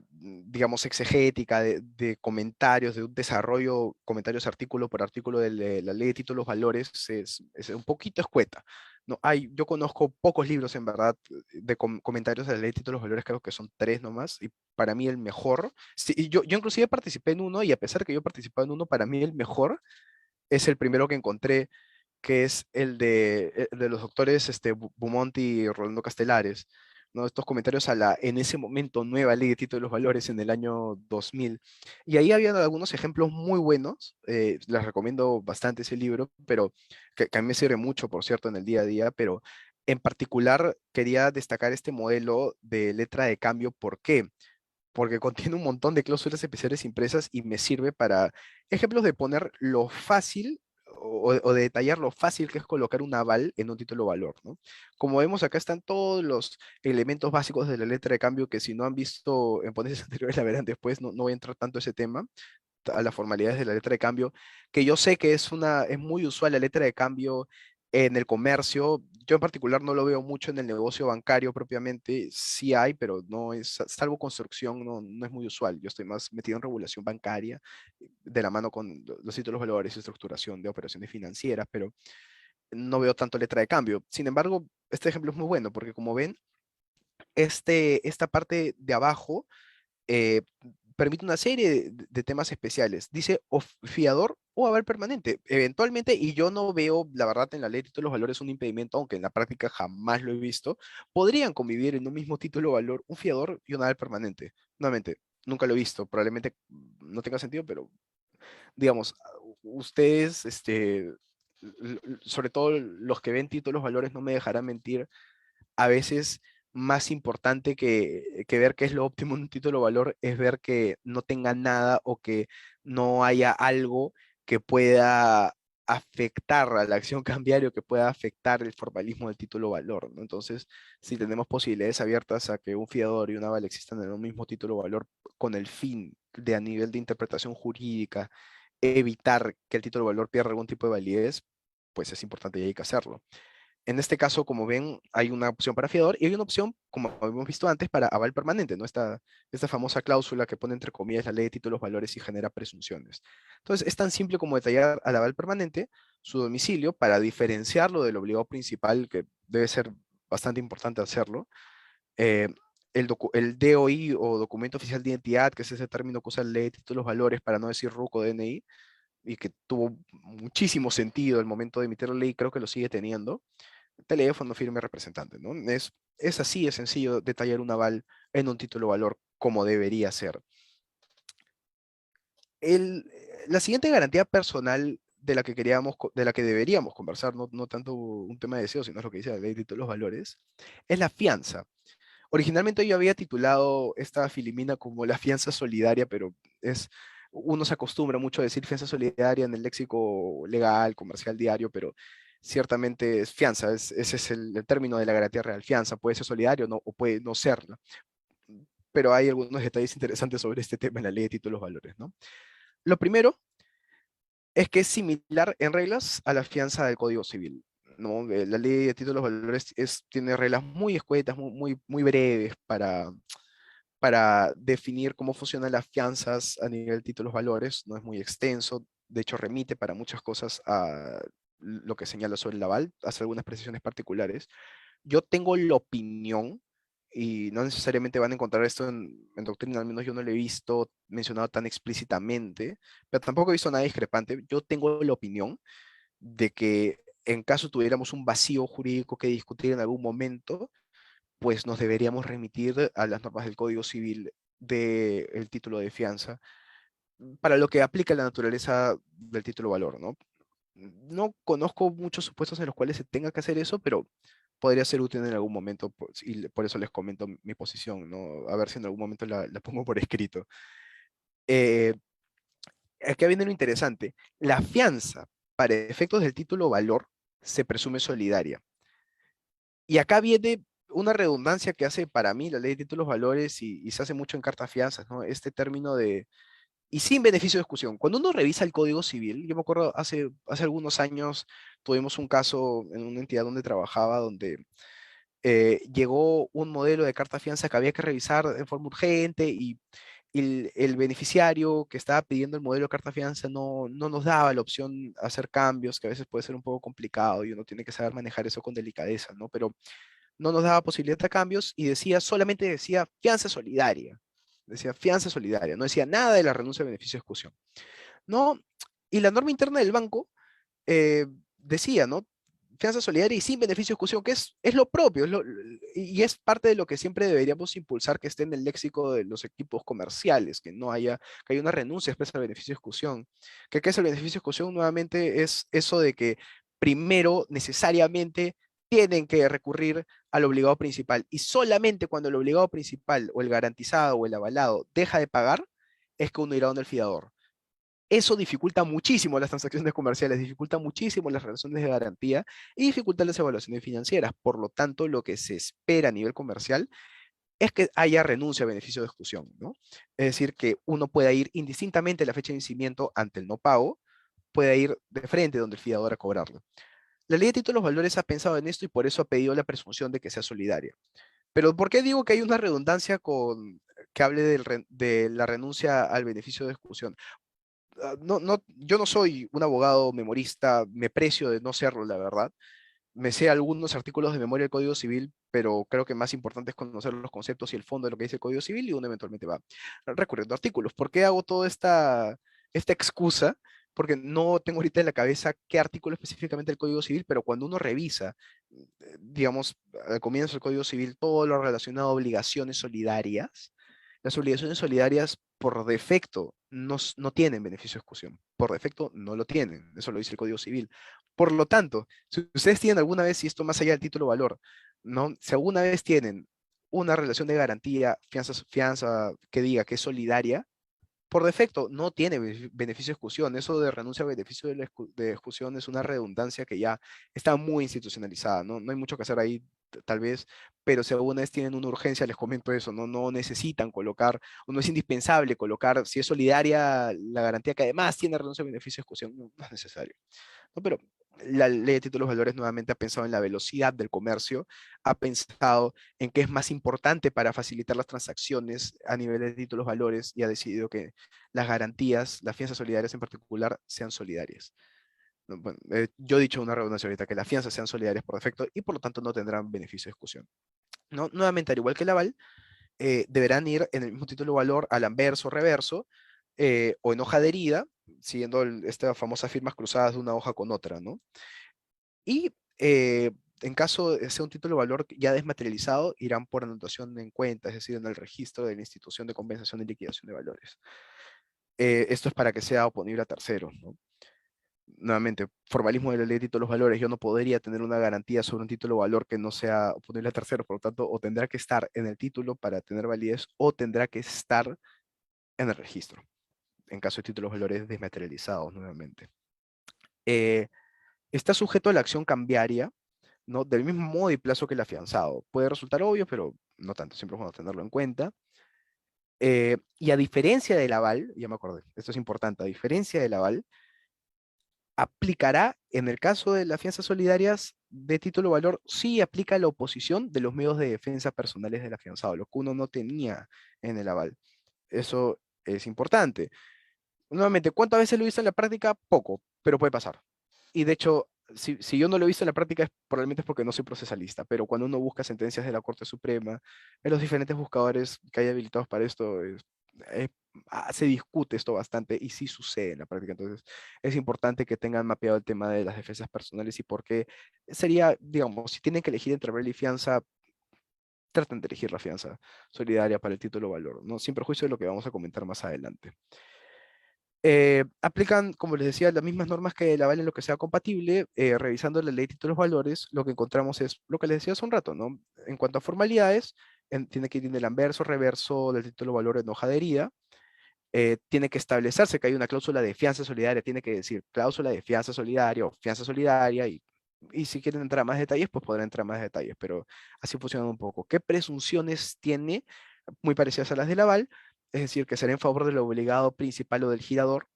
Speaker 2: digamos, exegética, de comentarios, de un desarrollo, comentarios artículo por artículo de la ley de títulos valores, es un poquito escueta. No, yo conozco pocos libros, en verdad, de comentarios de la ley de títulos valores, creo que son tres nomás, y para mí el mejor, sí, y yo inclusive participé en uno, y a pesar de que yo participé en uno, para mí el mejor es el primero que encontré, que es el de los doctores Beaumont y Rolando Castelares, ¿no? Estos comentarios a la, en ese momento, nueva ley de títulos de los valores en el año 2000. Y ahí habían algunos ejemplos muy buenos, les recomiendo bastante ese libro, pero que a mí me sirve mucho, por cierto, en el día a día, pero en particular quería destacar este modelo de letra de cambio. ¿Por qué? Porque contiene un montón de cláusulas especiales impresas y me sirve para ejemplos de poner lo fácil o de detallar lo fácil que es colocar un aval en un título valor, ¿no? Como vemos acá están todos los elementos básicos de la letra de cambio que si no han visto en ponencias anteriores la verán después, no voy a entrar tanto a ese tema, a las formalidades de la letra de cambio, que yo sé que es muy usual la letra de cambio en el comercio. Yo en particular no lo veo mucho en el negocio bancario propiamente, sí hay, pero no es, salvo construcción, no es muy usual. Yo estoy más metido en regulación bancaria, de la mano con los títulos valores y estructuración de operaciones financieras, pero no veo tanto letra de cambio. Sin embargo, este ejemplo es muy bueno porque como ven, esta parte de abajo eh, permite una serie de temas especiales. Dice fiador o aval permanente. Eventualmente, y yo no veo, la verdad, en la ley de títulos valores un impedimento, aunque en la práctica jamás lo he visto, podrían convivir en un mismo título valor un fiador y un aval permanente. Nuevamente, nunca lo he visto, probablemente no tenga sentido, pero digamos, ustedes, sobre todo los que ven títulos valores, no me dejarán mentir, a veces más importante que ver qué es lo óptimo en un título valor es ver que no tenga nada o que no haya algo que pueda afectar a la acción cambiaria o que pueda afectar el formalismo del título valor, ¿no? Entonces, si tenemos posibilidades abiertas a que un fiador y un aval existan en un mismo título valor con el fin de a nivel de interpretación jurídica evitar que el título valor pierda algún tipo de validez, pues es importante y hay que hacerlo. En este caso, como ven, hay una opción para fiador y hay una opción, como hemos visto antes, para aval permanente, ¿no? Esta famosa cláusula que pone entre comillas la ley de títulos valores y genera presunciones. Entonces, es tan simple como detallar al aval permanente su domicilio para diferenciarlo del obligado principal, que debe ser bastante importante hacerlo. Eh, el DOI o documento oficial de identidad, que es ese término que usa la ley de títulos valores para no decir RUC o DNI, y que tuvo muchísimo sentido al momento de emitir la ley, creo que lo sigue teniendo. Teléfono, firme, representante, ¿no? Es así, es sencillo detallar un aval en un título valor como debería ser. La siguiente garantía personal de la que de la que deberíamos conversar, no tanto un tema de deseo, sino es lo que dice la ley de títulos valores, es la fianza. Originalmente yo había titulado esta filimina como la fianza solidaria, pero uno se acostumbra mucho a decir fianza solidaria en el léxico legal, comercial, diario, pero ciertamente es fianza, ese es el término de la garantía real. Fianza puede ser solidario o puede no serla, pero hay algunos detalles interesantes sobre este tema en la ley de títulos valores, ¿no? Lo primero es que es similar en reglas a la fianza del Código Civil. ¿No? La ley de títulos valores tiene reglas muy escuetas, muy breves para definir cómo funcionan las fianzas a nivel de títulos valores. No es muy extenso, de hecho remite para muchas cosas a lo que señala sobre el aval, hace algunas precisiones particulares. Yo tengo la opinión, y no necesariamente van a encontrar esto en doctrina, al menos yo no lo he visto mencionado tan explícitamente, pero tampoco he visto nada discrepante. Yo tengo la opinión de que en caso tuviéramos un vacío jurídico que discutir en algún momento, pues nos deberíamos remitir a las normas del Código Civil del título de fianza para lo que aplica la naturaleza del título valor, ¿no? No conozco muchos supuestos en los cuales se tenga que hacer eso, pero podría ser útil en algún momento, pues, y por eso les comento mi posición, ¿no? A ver si en algún momento la pongo por escrito. Eh, Aquí viene lo interesante. La fianza, para efectos del título valor, se presume solidaria. Y acá viene una redundancia que hace para mí la ley de títulos valores y se hace mucho en cartas fianzas, ¿no? Este término de y sin beneficio de discusión. Cuando uno revisa el Código Civil, yo me acuerdo hace algunos años tuvimos un caso en una entidad donde trabajaba, donde llegó un modelo de carta fianza que había que revisar en forma urgente y el beneficiario que estaba pidiendo el modelo de carta fianza no nos daba la opción a hacer cambios, que a veces puede ser un poco complicado y uno tiene que saber manejar eso con delicadeza, ¿no? Pero no nos daba posibilidad de cambios y solamente decía fianza solidaria. Decía fianza solidaria, no decía nada de la renuncia de beneficio de ejecución. No, y la norma interna del banco decía, ¿no? fianza solidaria y sin beneficio de ejecución, que es lo propio, y es parte de lo que siempre deberíamos impulsar que esté en el léxico de los equipos comerciales, que no haya, que haya una renuncia expresa al beneficio de ejecución. ¿Qué es el beneficio de ejecución? Nuevamente es eso de que primero necesariamente tienen que recurrir al obligado principal, y solamente cuando el obligado principal o el garantizado o el avalado deja de pagar, es que uno irá donde el fiador. Eso dificulta muchísimo las transacciones comerciales, dificulta muchísimo las relaciones de garantía y dificulta las evaluaciones financieras. Por lo tanto, lo que se espera a nivel comercial es que haya renuncia a beneficio de ejecución, ¿no? Es decir, que uno pueda ir indistintamente a la fecha de vencimiento ante el no pago, pueda ir de frente donde el fiador a cobrarlo. La ley de títulos valores ha pensado en esto y por eso ha pedido la presunción de que sea solidaria. Pero ¿por qué digo que hay una redundancia con que hable de la renuncia al beneficio de ejecución? Yo no soy un abogado memorista, me precio de no serlo, la verdad. Me sé algunos artículos de memoria del Código Civil, pero creo que más importante es conocer los conceptos y el fondo de lo que dice el Código Civil y uno eventualmente va recurriendo a artículos. ¿Por qué hago toda esta excusa? Porque no tengo ahorita en la cabeza qué artículo específicamente del Código Civil, pero cuando uno revisa, digamos, al comienzo del Código Civil, todo lo relacionado a obligaciones solidarias, las obligaciones solidarias por defecto no tienen beneficio de ejecución. Por defecto no lo tienen. Eso lo dice el Código Civil. Por lo tanto, si ustedes tienen alguna vez, y esto más allá del título valor, ¿no? Si alguna vez tienen una relación de garantía, fianza que diga que es solidaria, por defecto no tiene beneficio de ejecución. Eso de renuncia a beneficio de ejecución es una redundancia que ya está muy institucionalizada, ¿no? No hay mucho que hacer ahí, tal vez, pero si alguna vez tienen una urgencia, les comento eso, ¿no? No necesitan colocar, o no es indispensable colocar, si es solidaria, la garantía que además tiene renuncia a beneficio de ejecución, no es necesario. ¿No? Pero la ley de títulos valores nuevamente ha pensado en la velocidad del comercio, ha pensado en qué es más importante para facilitar las transacciones a nivel de títulos valores y ha decidido que las garantías, las fianzas solidarias en particular, sean solidarias. No, bueno, yo he dicho una redundancia ahorita, que las fianzas sean solidarias por defecto y por lo tanto no tendrán beneficio de ejecución. ¿No? Nuevamente, al igual que el aval, deberán ir en el mismo título valor al anverso, reverso, o en hoja de herida, siguiendo estas famosas firmas cruzadas de una hoja con otra, ¿no? Y en caso de ser un título de valor ya desmaterializado, irán por anotación en cuenta, es decir, en el registro de la institución de compensación y liquidación de valores. Esto es para que sea oponible a terceros, ¿no? Nuevamente, formalismo de la ley de títulos valores, yo no podría tener una garantía sobre un título de valor que no sea oponible a terceros, por lo tanto, o tendrá que estar en el título para tener validez, o tendrá que estar en el registro, en caso de títulos valores desmaterializados, nuevamente. Eh, Está sujeto a la acción cambiaria, ¿no? Del mismo modo y plazo que el afianzado. Puede resultar obvio, pero no tanto, siempre es bueno tenerlo en cuenta. Y a diferencia del aval, ya me acordé, esto es importante, a diferencia del aval, aplicará en el caso de las fianzas solidarias de título valor, sí aplica la oposición de los medios de defensa personales del afianzado, lo que uno no tenía en el aval. Eso es importante. Nuevamente, ¿cuántas veces lo he visto en la práctica? Poco, pero puede pasar. Y de hecho, si yo no lo he visto en la práctica, probablemente es porque no soy procesalista, pero cuando uno busca sentencias de la Corte Suprema, en los diferentes buscadores que hay habilitados para esto, eh, se discute esto bastante y sí sucede en la práctica. Entonces, es importante que tengan mapeado el tema de las defensas personales y por qué sería, digamos, si tienen que elegir entre bail y fianza, traten de elegir la fianza solidaria para el título valor, ¿no? Sin perjuicio de lo que vamos a comentar más adelante. Aplican, como les decía, las mismas normas que la valen lo que sea compatible. Revisando la ley de títulos valores, lo que encontramos es lo que les decía hace un rato, ¿no? En cuanto a formalidades, tiene que ir en el anverso, reverso del título valor en hoja de herida. Tiene que establecerse que hay una cláusula de fianza solidaria, tiene que decir cláusula de fianza solidaria o fianza solidaria y si quieren entrar a más detalles, pues podrán entrar a más detalles, pero así funciona un poco. ¿Qué presunciones tiene? Muy parecidas a las del aval, es decir, que será en favor del obligado principal o del girador.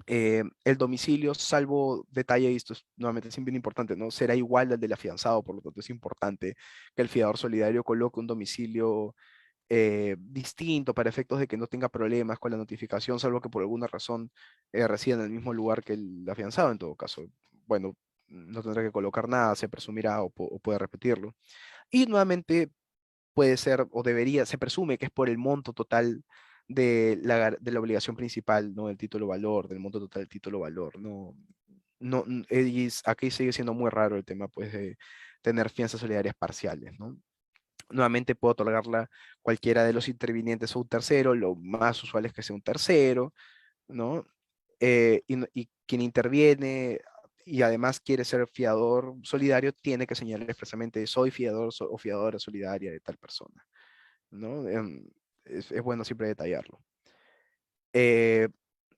Speaker 2: El domicilio, salvo detalle, y esto es nuevamente es bien importante, ¿no? Será igual al del afianzado, por lo tanto es importante que el fiador solidario coloque un domicilio distinto para efectos de que no tenga problemas con la notificación, salvo que por alguna razón resida en el mismo lugar que el afianzado, en todo caso. Bueno, no tendrá que colocar nada, se presumirá o puede repetirlo. Y nuevamente puede ser o debería, se presume que es por el monto total de la obligación principal, ¿no? Del título valor, del monto total del título valor, ¿no? no, aquí sigue siendo muy raro el tema, pues, de tener fianzas solidarias parciales, ¿no? Nuevamente puedo otorgarla cualquiera de los intervinientes o un tercero, lo más usual es que sea un tercero, ¿no? Y quien interviene y además quiere ser fiador solidario, tiene que señalar expresamente, soy fiador o fiadora solidaria de tal persona, ¿no? Es bueno siempre detallarlo. Eh,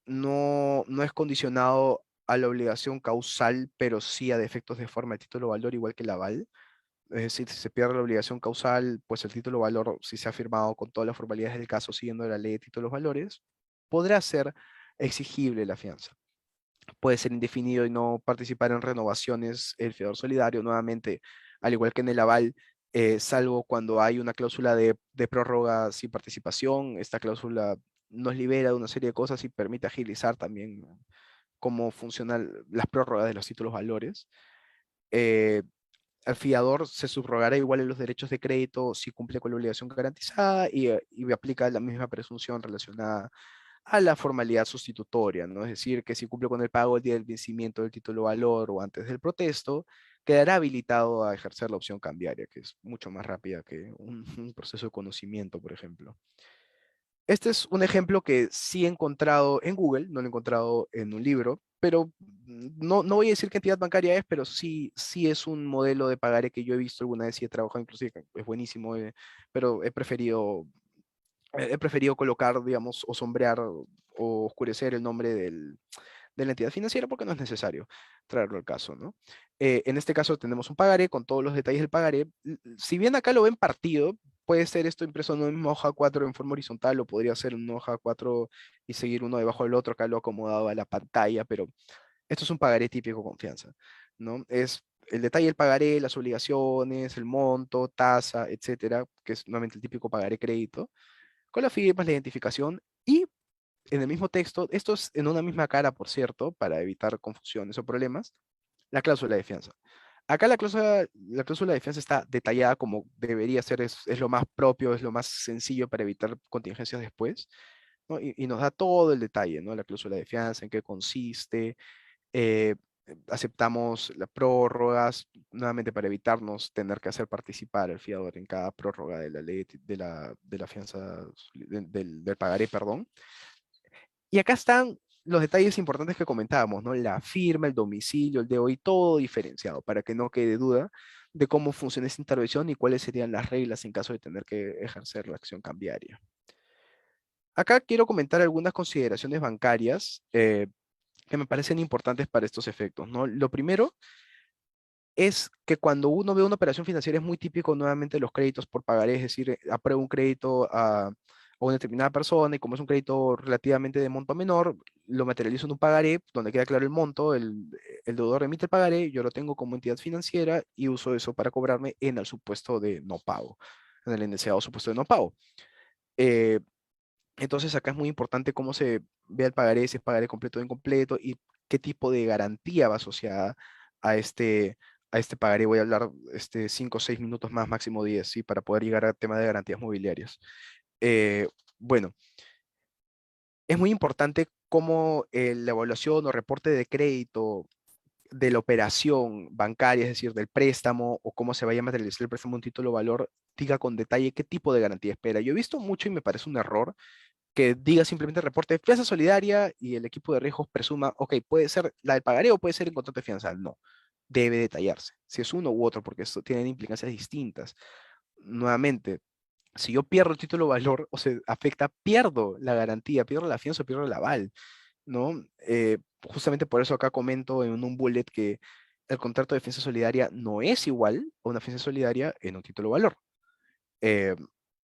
Speaker 2: no es condicionado a la obligación causal, pero sí a defectos de forma de título valor, igual que el aval. Es decir, si se pierde la obligación causal, pues el título valor, si se ha firmado con todas las formalidades del caso siguiendo la ley de títulos valores, podrá ser exigible la fianza. Puede ser indefinido y no participar en renovaciones el fiador solidario, nuevamente, al igual que en el aval, salvo cuando hay una cláusula de prórroga sin participación. Esta cláusula nos libera de una serie de cosas y permite agilizar también cómo funcionan las prórrogas de los títulos valores. Eh, Al fiador se subrogará igual en los derechos de crédito si cumple con la obligación garantizada y aplica la misma presunción relacionada a la formalidad sustitutoria, ¿no? Es decir, que si cumple con el pago el día del vencimiento del título valor o antes del protesto, quedará habilitado a ejercer la opción cambiaria, que es mucho más rápida que un proceso de conocimiento, por ejemplo. Este es un ejemplo que sí he encontrado en Google, no lo he encontrado en un libro, pero no voy a decir qué entidad bancaria es, pero sí es un modelo de pagaré que yo he visto alguna vez y he trabajado, inclusive es buenísimo, pero he preferido colocar, digamos, o sombrear o oscurecer el nombre de la entidad financiera porque no es necesario traerlo al caso, ¿no? En este caso tenemos un pagaré con todos los detalles del pagaré. Si bien acá lo ven partido, puede ser esto impreso en una misma hoja 4 en forma horizontal o podría ser en una hoja 4 y seguir uno debajo del otro, acá lo acomodado a la pantalla, pero esto es un pagaré típico confianza, ¿no? Es el detalle del pagaré, las obligaciones, el monto, tasa, etcétera, que es nuevamente el típico pagaré crédito, con las firmas, la identificación y en el mismo texto, esto es en una misma cara, por cierto, para evitar confusiones o problemas, la cláusula de fianza. Acá la cláusula de fianza está detallada como debería ser, es lo más propio, es lo más sencillo para evitar contingencias después, ¿no? Y nos da todo el detalle, ¿no? La cláusula de fianza, en qué consiste, eh, aceptamos las prórrogas, nuevamente para evitarnos tener que hacer participar al fiador en cada prórroga de la ley de la fianza, del pagaré, perdón. Y acá están los detalles importantes que comentábamos, ¿no? La firma, el domicilio, el DOI, todo diferenciado para que no quede duda de cómo funciona esta intervención y cuáles serían las reglas en caso de tener que ejercer la acción cambiaria. Acá quiero comentar algunas consideraciones bancarias que me parecen importantes para estos efectos, ¿no? Lo primero es que cuando uno ve una operación financiera es muy típico nuevamente los créditos por pagaré, es decir, apruebo un crédito a una determinada persona y como es un crédito relativamente de monto menor, lo materializo en un pagaré donde queda claro el monto, el deudor remite el pagaré, yo lo tengo como entidad financiera y uso eso para cobrarme en el supuesto de no pago, en el indeseado supuesto de no pago. Eh, entonces acá es muy importante cómo se ve el pagaré, si es pagaré completo o incompleto y qué tipo de garantía va asociada a este pagaré. Voy a hablar 5 o 6 minutos más, máximo 10, ¿sí? Para poder llegar al tema de garantías mobiliarias. Eh, bueno, es muy importante cómo la evaluación o reporte de crédito de la operación bancaria, es decir, del préstamo o cómo se vaya a materializar el préstamo, un título de valor, diga con detalle qué tipo de garantía espera. Yo he visto mucho y me parece un error que diga simplemente reporte de fianza solidaria y el equipo de riesgos presuma, ok, puede ser la del pagaré o puede ser en contrato de fianza. No, debe detallarse, si es uno u otro, porque esto tienen implicancias distintas. Nuevamente, si yo pierdo el título de valor o se afecta, pierdo la garantía, pierdo la fianza, pierdo el aval, ¿no? Justamente por eso acá comento en un bullet que el contrato de fianza solidaria no es igual a una fianza solidaria en un título de valor. Eh,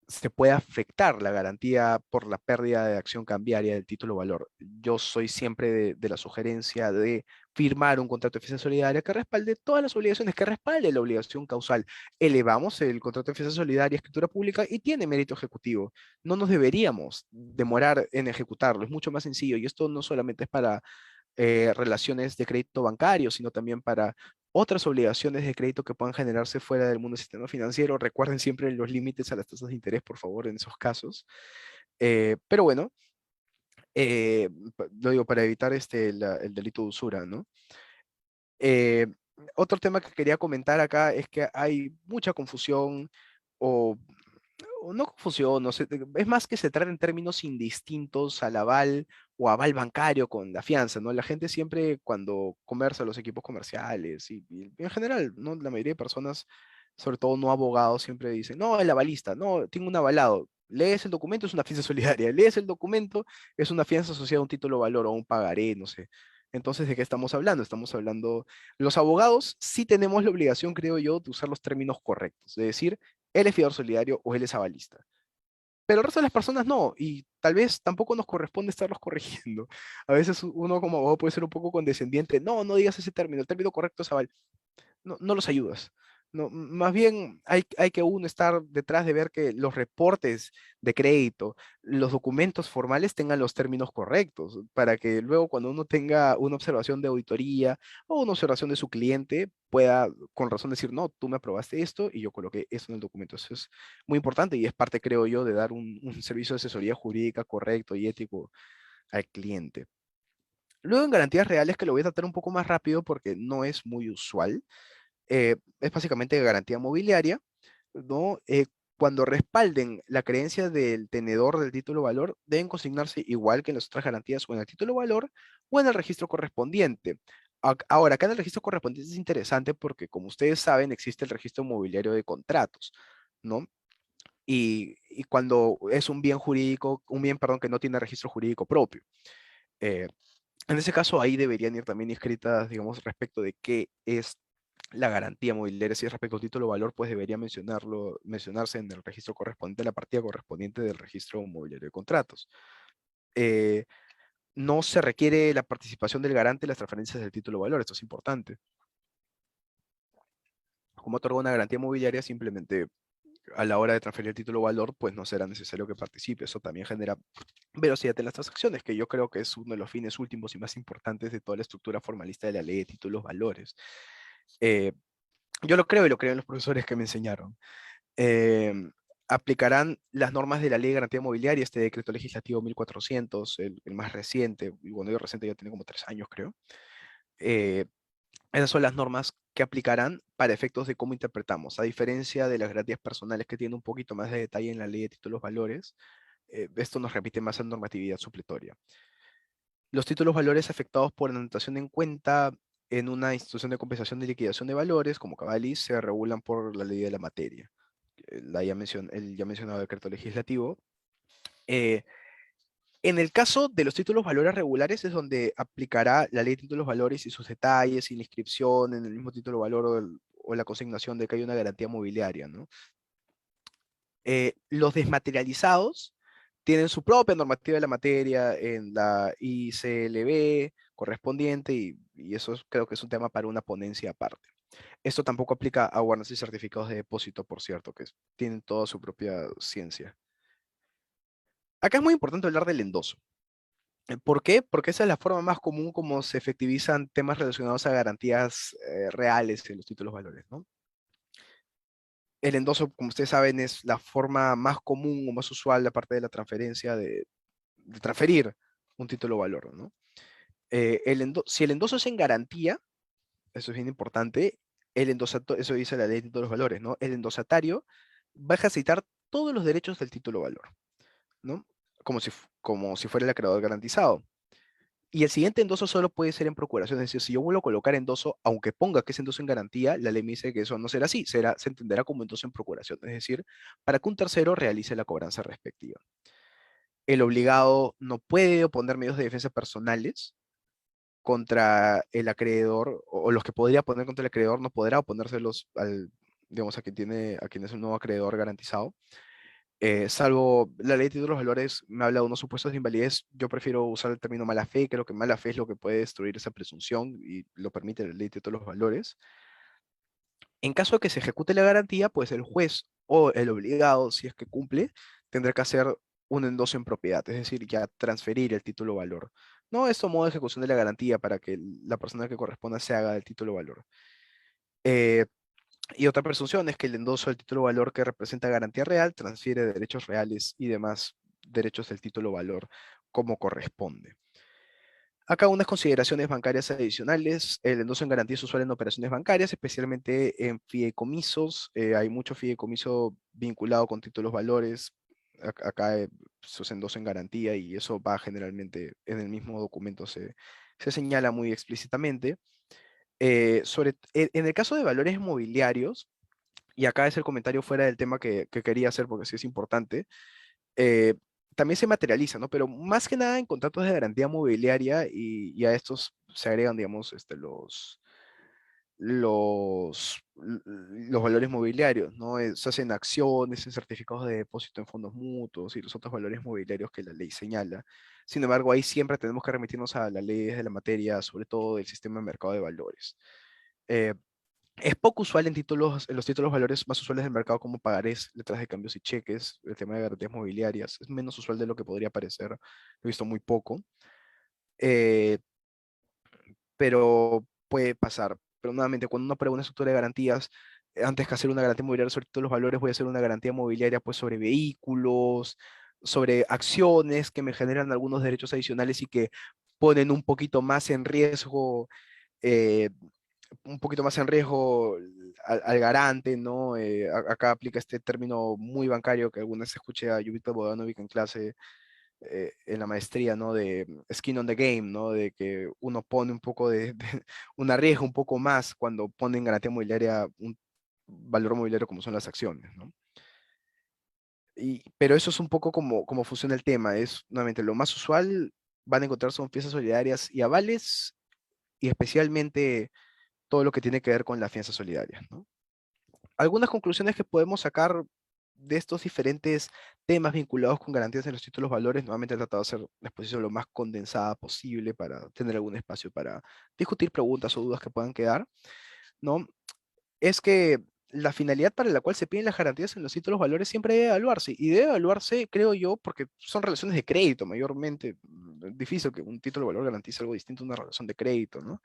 Speaker 2: Se puede afectar la garantía por la pérdida de acción cambiaria del título valor. Yo soy siempre de la sugerencia de firmar un contrato de fianza solidaria que respalde todas las obligaciones, que respalde la obligación causal. Elevamos el contrato de fianza solidaria a escritura pública y tiene mérito ejecutivo. No nos deberíamos demorar en ejecutarlo, es mucho más sencillo y esto no solamente es para relaciones de crédito bancario, sino también para otras obligaciones de crédito que puedan generarse fuera del mundo del sistema financiero. Recuerden siempre los límites a las tasas de interés, por favor, en esos casos. Pero bueno, lo digo para evitar el delito de usura, ¿no? Eh, Otro tema que quería comentar acá es que hay mucha confusión o, o no confusión, no sé, es más que se trata en términos indistintos al aval o aval bancario con la fianza, ¿no? La gente siempre cuando conversa los equipos comerciales y en general, ¿no? La mayoría de personas, sobre todo no abogados, siempre dicen, no, el avalista, no, tengo un avalado. Lees el documento, es una fianza solidaria. Lees el documento, es una fianza asociada a un título de valor o a un pagaré, no sé. Entonces, ¿de qué estamos hablando? Estamos hablando, los abogados sí tenemos la obligación, creo yo, de usar los términos correctos, de decir, él es fiador solidario o él es avalista. Pero el resto de las personas no, y tal vez tampoco nos corresponde estarlos corrigiendo. A veces uno como abogado puede ser un poco condescendiente, no, no digas ese término, el término correcto es aval, no, no los ayudas. No, más bien hay que uno estar detrás de ver que los reportes de crédito, los documentos formales tengan los términos correctos, para que luego cuando uno tenga una observación de auditoría o una observación de su cliente, pueda con razón decir, no, tú me aprobaste esto y yo coloqué esto en el documento. Eso es muy importante y es parte, creo yo, de dar un servicio de asesoría jurídica correcto y ético al cliente. Luego en garantías reales, que lo voy a tratar un poco más rápido porque no es muy usual, es básicamente garantía mobiliaria, ¿no? Cuando respalden la creencia del tenedor del título valor, deben consignarse igual que en las otras garantías o en el título valor o en el registro correspondiente. Ahora, acá en el registro correspondiente es interesante porque, como ustedes saben, existe el registro mobiliario de contratos, ¿no? Y cuando es un bien jurídico, un bien, perdón, que no tiene registro jurídico propio. Eh, en ese caso, ahí deberían ir también inscritas, digamos, respecto de qué es la garantía mobiliaria. Si es respecto al título valor, pues debería mencionarse en el registro correspondiente, en la partida correspondiente del registro mobiliario de contratos. Eh, no se requiere la participación del garante en las transferencias del título valor, esto es importante. Como otorga una garantía mobiliaria, simplemente a la hora de transferir el título valor, pues no será necesario que participe. Eso también genera velocidad en las transacciones, que yo creo que es uno de los fines últimos y más importantes de toda la estructura formalista de la ley de títulos valores. Eh, yo lo creo y lo creen los profesores que me enseñaron. eh, Aplicarán las normas de la Ley de Garantía Mobiliaria, este decreto legislativo 1400, el más reciente, y cuando digo reciente ya tiene como 3 años, creo. Eh, Esas son las normas que aplicarán para efectos de cómo interpretamos. A diferencia de las garantías personales que tienen un poquito más de detalle en la Ley de Títulos Valores, esto nos repite más en normatividad supletoria. Los títulos valores afectados por anotación en cuenta en una institución de compensación de liquidación de valores, como Cabalis, se regulan por la ley de la materia, el ya mencionado decreto legislativo. Eh, en el caso de los títulos valores regulares es donde aplicará la ley de títulos valores y sus detalles y la inscripción en el mismo título valor o la consignación de que hay una garantía mobiliaria, ¿no? Los desmaterializados tienen su propia normativa de la materia en la ICLB correspondiente y eso creo que es un tema para una ponencia aparte. Esto tampoco aplica a guardas y certificados de depósito, por cierto, que tienen toda su propia ciencia. Acá es muy importante hablar del endoso. ¿Por qué? Porque esa es la forma más común como se efectivizan temas relacionados a garantías reales en los títulos valores, ¿no? El endoso, como ustedes saben, es la forma más común o más usual, aparte de la transferencia, de transferir un título valor, ¿no? Si el endoso es en garantía, eso es bien importante, eso dice la ley de títulos valores, ¿no? El endosatario va a ejercitar todos los derechos del título valor, ¿no? Como si fuera el acreedor garantizado. Y el siguiente endoso solo puede ser en procuración, es decir, si yo vuelvo a colocar endoso, aunque ponga que es endoso en garantía, la ley me dice que eso no será así, se entenderá como endoso en procuración, es decir, para que un tercero realice la cobranza respectiva. El obligado no puede oponer medios de defensa personales contra el acreedor, o los que podría poner contra el acreedor, no podrá oponérselos digamos, a quien es el nuevo acreedor garantizado. Salvo la ley de títulos valores me habla de unos supuestos de invalidez, yo prefiero usar el término mala fe, creo que mala fe es lo que puede destruir esa presunción y lo permite la ley de títulos valores. En caso de que se ejecute la garantía, pues el juez o el obligado, si es que cumple, tendrá que hacer un endoso en propiedad, es decir, ya transferir el título valor. No es modo de ejecución de la garantía para que la persona que corresponda se haga del título valor. Eh, y otra presunción es que el endoso del título valor que representa garantía real transfiere derechos reales y demás derechos del título valor como corresponde. Acá unas consideraciones bancarias adicionales. El endoso en garantías usual en operaciones bancarias, especialmente en fideicomisos. Hay mucho fideicomiso vinculado con títulos valores. Acá se usa endoso en garantía y eso va generalmente en el mismo documento, se señala muy explícitamente. En el caso de valores mobiliarios, y acá es el comentario fuera del tema que quería hacer porque sí es importante, eh, también se materializa, ¿no? Pero más que nada en contratos de garantía mobiliaria y a estos se agregan, digamos, los valores mobiliarios, ¿no? Se hacen acciones, en certificados de depósito en fondos mutuos y los otros valores mobiliarios que la ley señala. Sin embargo, ahí siempre tenemos que remitirnos a las leyes de la materia, sobre todo del sistema de mercado de valores. Eh, es poco usual en los títulos valores más usuales del mercado como pagarés, letras de cambios y cheques, el tema de garantías mobiliarias. Es menos usual de lo que podría parecer. Lo he visto muy poco. Eh, pero puede pasar. Pero nuevamente, cuando uno aprueba una estructura de garantías, antes que hacer una garantía mobiliaria sobre títulos valores, voy a hacer una garantía mobiliaria pues sobre vehículos, sobre acciones que me generan algunos derechos adicionales y que ponen eh, un poquito más en riesgo al garante, ¿no? Acá aplica este término muy bancario que algunas escuché a Judith Bogdanovic en clase, en la maestría, ¿no? De skin on the game, ¿no? De que uno pone un poco un arriesgo un poco más cuando pone en garantía mobiliaria un valor mobiliario como son las acciones, ¿no? Pero eso es un poco como funciona el tema. Es, nuevamente, lo más usual van a encontrar son fianzas solidarias y avales, y especialmente todo lo que tiene que ver con las fianzas solidarias, ¿no? Algunas conclusiones que podemos sacar de estos diferentes temas vinculados con garantías en los títulos valores. Nuevamente he tratado de hacer la exposición lo más condensada posible para tener algún espacio para discutir preguntas o dudas que puedan quedar, ¿no? Es que la finalidad para la cual se piden las garantías en los títulos valores siempre debe evaluarse, y debe evaluarse, creo yo, porque son relaciones de crédito mayormente. Es difícil que un título de valor garantice algo distinto a una relación de crédito, ¿no?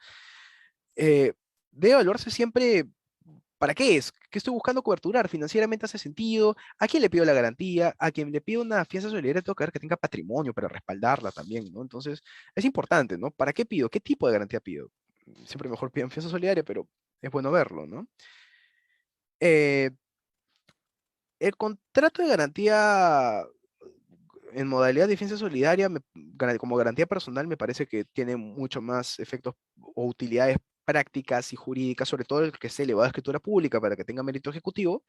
Speaker 2: Eh, Debe evaluarse siempre. ¿Para qué es? ¿Qué estoy buscando coberturar? ¿Financieramente hace sentido? ¿A quién le pido la garantía? ¿A quien le pido una fianza solidaria tengo que ver que tenga patrimonio para respaldarla también, ¿no? Entonces, es importante, ¿no? ¿Para qué pido? ¿Qué tipo de garantía pido? Siempre mejor pido fianza solidaria, pero es bueno verlo, ¿no? Eh, el contrato de garantía en modalidad de fianza solidaria, como garantía personal, me parece que tiene mucho más efectos o utilidades prácticas y jurídicas, sobre todo el que esté elevado a escritura pública para que tenga mérito ejecutivo.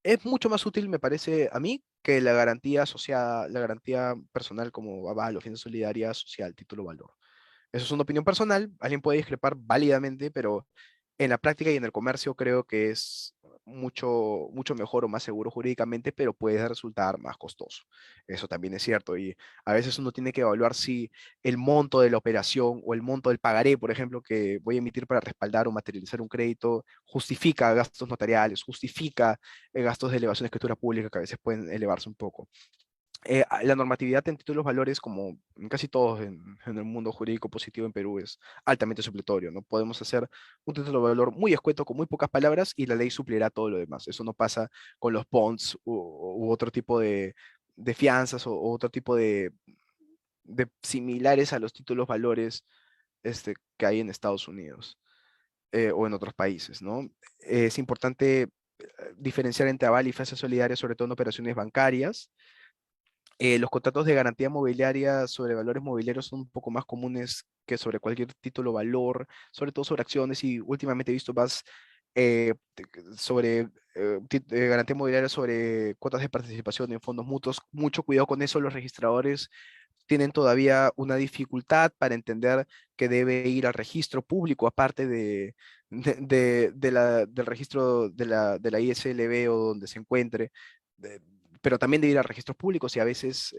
Speaker 2: Es mucho más útil, me parece a mí, que la garantía asociada, la garantía personal como aval o fianza solidaria social, título valor. Eso es una opinión personal, alguien puede discrepar válidamente, pero en la práctica y en el comercio creo que es mucho mejor o más seguro jurídicamente, pero puede resultar más costoso. Eso también es cierto. Y a veces uno tiene que evaluar si el monto de la operación o el monto del pagaré, por ejemplo, que voy a emitir para respaldar o materializar un crédito, justifica gastos notariales, justifica gastos de elevación de escritura pública que a veces pueden elevarse un poco. La normatividad en títulos valores, como en casi todos en el mundo jurídico positivo en Perú, es altamente supletorio, ¿no? Podemos hacer un título de valor muy escueto con muy pocas palabras y la ley suplirá todo lo demás. Eso no pasa con los bonds u otro tipo de fianzas o otro tipo de similares a los títulos valores que hay en Estados Unidos, o en otros países, ¿no? Es importante diferenciar entre aval y fianza solidaria, sobre todo en operaciones bancarias. Los contratos de garantía mobiliaria sobre valores mobiliarios son un poco más comunes que sobre cualquier título valor, sobre todo sobre acciones, y últimamente he visto más sobre garantía mobiliaria sobre cuotas de participación en fondos mutuos. Mucho cuidado con eso, los registradores tienen todavía una dificultad para entender que debe ir al registro público, aparte del registro de la ISLB o donde se encuentre, de- pero también de ir a registros públicos, y a veces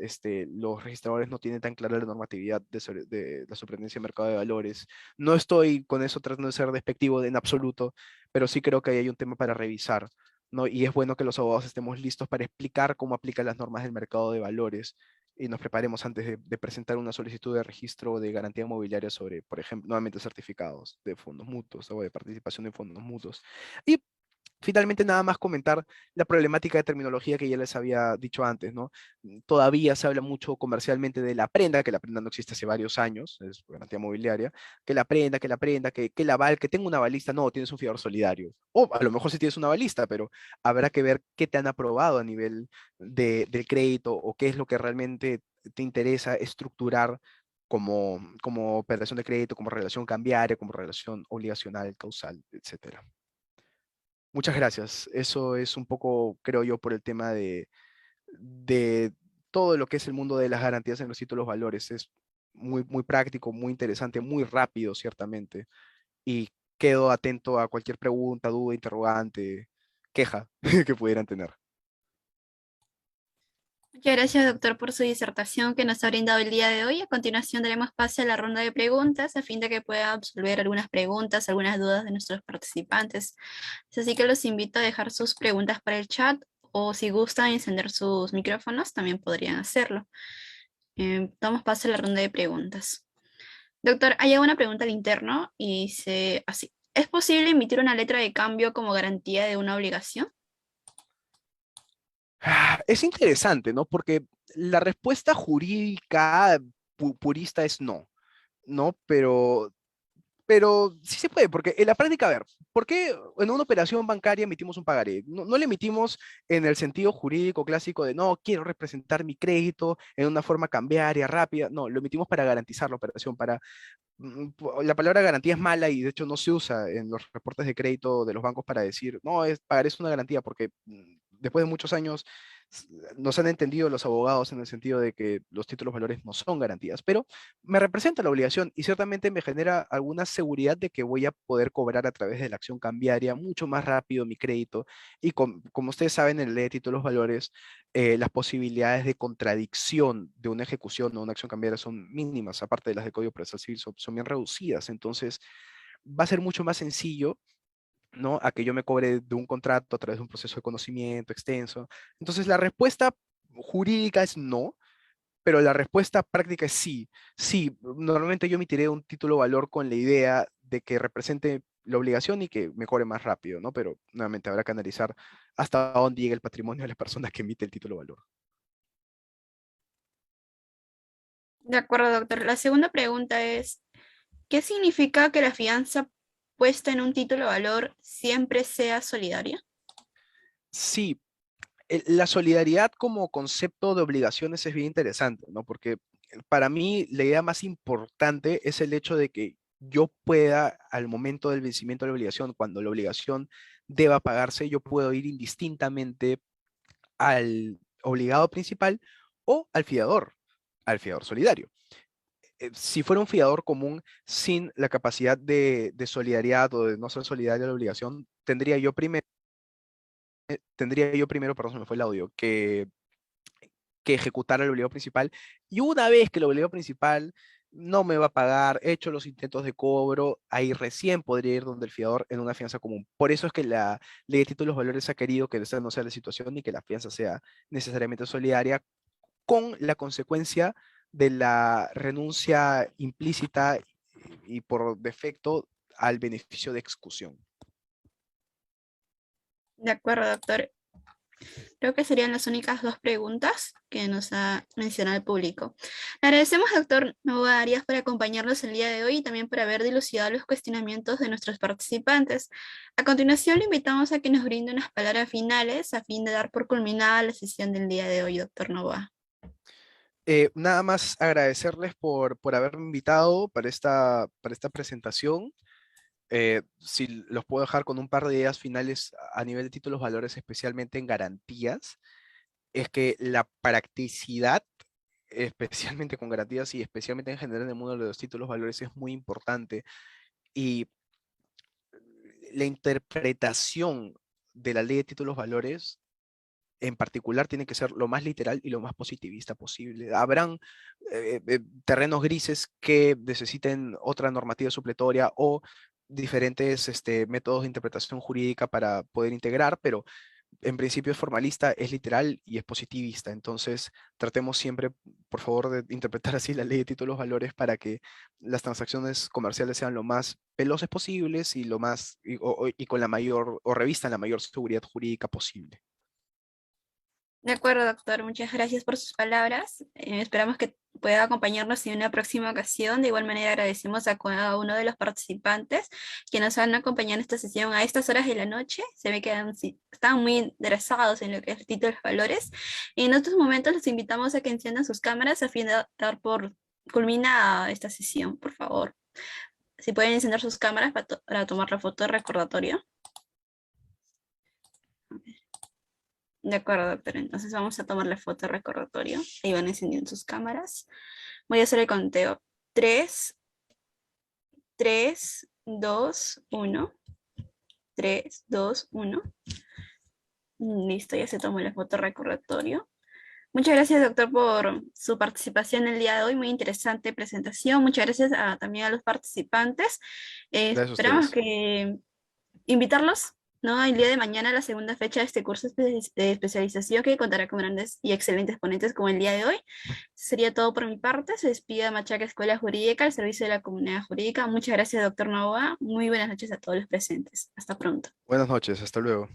Speaker 2: los registradores no tienen tan clara la normatividad de la superintendencia de mercado de valores. No estoy con eso tratando de ser despectivo en absoluto, pero sí creo que ahí hay un tema para revisar, ¿no? Y es bueno que los abogados estemos listos para explicar cómo aplican las normas del mercado de valores y nos preparemos antes de presentar una solicitud de registro de garantía mobiliaria sobre, por ejemplo, nuevamente certificados de fondos mutuos o de participación en fondos mutuos. Y finalmente nada más comentar la problemática de terminología que ya les había dicho antes, ¿no? Todavía se habla mucho comercialmente de la prenda, que la prenda no existe hace varios años, es garantía mobiliaria, que el aval, que tengo una avalista, no, tienes un fiador solidario. O a lo mejor sí tienes una avalista, pero habrá que ver qué te han aprobado a nivel del crédito o qué es lo que realmente te interesa estructurar como operación de crédito, como relación cambiaria, como relación obligacional, causal, etcétera. Muchas gracias. Eso es un poco, creo yo, por el tema de todo lo que es el mundo de las garantías en los títulos valores. Es muy, muy práctico, muy interesante, muy rápido, ciertamente. Y quedo atento a cualquier pregunta, duda, interrogante, queja que pudieran tener.
Speaker 1: Muchas gracias, doctor, por su disertación que nos ha brindado el día de hoy. A continuación daremos paso a la ronda de preguntas a fin de que pueda absolver algunas preguntas, algunas dudas de nuestros participantes. Así que los invito a dejar sus preguntas para el chat o si gustan encender sus micrófonos, también podrían hacerlo. Damos paso a la ronda de preguntas. Doctor, hay una pregunta al interno y dice así. ¿Es posible emitir una letra de cambio como garantía de una obligación?
Speaker 2: Es interesante, ¿no? Porque la respuesta jurídica purista es no, ¿no? Pero sí se puede, porque en la práctica, a ver, ¿por qué en una operación bancaria emitimos un pagaré? No, no le emitimos en el sentido jurídico clásico de, no, quiero representar mi crédito en una forma cambiaria, rápida. No, lo emitimos para garantizar la operación, la palabra garantía es mala y de hecho no se usa en los reportes de crédito de los bancos para decir, no, pagaré es una garantía, porque después de muchos años s- nos han entendido los abogados en el sentido de que los títulos valores no son garantías, pero me representa la obligación y ciertamente me genera alguna seguridad de que voy a poder cobrar a través de la acción cambiaria mucho más rápido mi crédito y como ustedes saben en la ley de títulos valores, las posibilidades de contradicción de una ejecución o una acción cambiaria son mínimas, aparte de las del Código Procesal Civil, son bien reducidas. Entonces, va a ser mucho más sencillo, ¿no? A que yo me cobre de un contrato a través de un proceso de conocimiento extenso. Entonces, la respuesta jurídica es no, pero la respuesta práctica es sí. Sí, normalmente yo emitiré un título valor con la idea de que represente la obligación y que me cobre más rápido, ¿no? Pero nuevamente habrá que analizar hasta dónde llega el patrimonio de la persona que emite el título valor.
Speaker 1: De acuerdo, doctor. La segunda pregunta es, ¿qué significa que la fianza puesta en un título de valor siempre sea solidaria?
Speaker 2: Sí, la solidaridad como concepto de obligaciones es bien interesante, ¿no? Porque para mí la idea más importante es el hecho de que yo pueda, al momento del vencimiento de la obligación, cuando la obligación deba pagarse, yo puedo ir indistintamente al obligado principal o al fiador solidario. Si fuera un fiador común sin la capacidad de solidaridad o de no ser solidario a la obligación, tendría yo primero, perdón, se me fue el audio, que ejecutar el obligado principal. Y una vez que el obligado principal no me va a pagar, he hecho los intentos de cobro, ahí recién podría ir donde el fiador en una fianza común. Por eso es que la ley de títulos valores ha querido que esa no sea la situación y que la fianza sea necesariamente solidaria, con la consecuencia de la renuncia implícita y por defecto al beneficio de exclusión.
Speaker 1: De acuerdo, doctor. Creo que serían las únicas dos preguntas que nos ha mencionado el público. Le agradecemos, doctor Novoa Arias, por acompañarnos el día de hoy y también por haber dilucidado los cuestionamientos de nuestros participantes. A continuación, le invitamos a que nos brinde unas palabras finales a fin de dar por culminada la sesión del día de hoy, doctor Novoa.
Speaker 2: Nada más agradecerles por haberme invitado para esta presentación. Si los puedo dejar con un par de ideas finales a nivel de títulos valores, especialmente en garantías, es que la practicidad, especialmente con garantías y especialmente en general en el mundo de los títulos valores, es muy importante. Y la interpretación de la ley de títulos valores en particular tiene que ser lo más literal y lo más positivista posible. Habrán terrenos grises que necesiten otra normativa supletoria o diferentes métodos de interpretación jurídica para poder integrar, pero en principio es formalista, es literal y es positivista. Entonces, tratemos siempre, por favor, de interpretar así la ley de títulos valores para que las transacciones comerciales sean lo más veloces posibles y lo más, y con la mayor, o revistan la mayor seguridad jurídica posible.
Speaker 1: De acuerdo, doctor. Muchas gracias por sus palabras. Esperamos que pueda acompañarnos en una próxima ocasión. De igual manera, agradecemos a cada uno de los participantes que nos han acompañado en esta sesión a estas horas de la noche. Se ve que están muy interesados en lo que es el título de los valores. En estos momentos los invitamos a que enciendan sus cámaras a fin de dar por culmina esta sesión, por favor. Si pueden encender sus cámaras para tomar la foto de recordatorio. De acuerdo, doctor. Entonces vamos a tomar la foto de recordatorio. Ahí van encendiendo sus cámaras. Voy a hacer el conteo. 3, 3, 2, 1. 3, 2, 1. Listo, ya se tomó la foto de recordatorio. Muchas gracias, doctor, por su participación el día de hoy. Muy interesante presentación. Muchas gracias también a los participantes.
Speaker 2: Gracias a
Speaker 1: Esperamos
Speaker 2: ustedes.
Speaker 1: que invitarlos, ¿no? El día de mañana, la segunda fecha de este curso de especialización que contará con grandes y excelentes ponentes como el día de hoy. Sería todo por mi parte. Se despide Machaca Escuela Jurídica, al servicio de la comunidad jurídica. Muchas gracias, doctor Novoa. Muy buenas noches a todos los presentes. Hasta pronto.
Speaker 2: Buenas noches, hasta luego.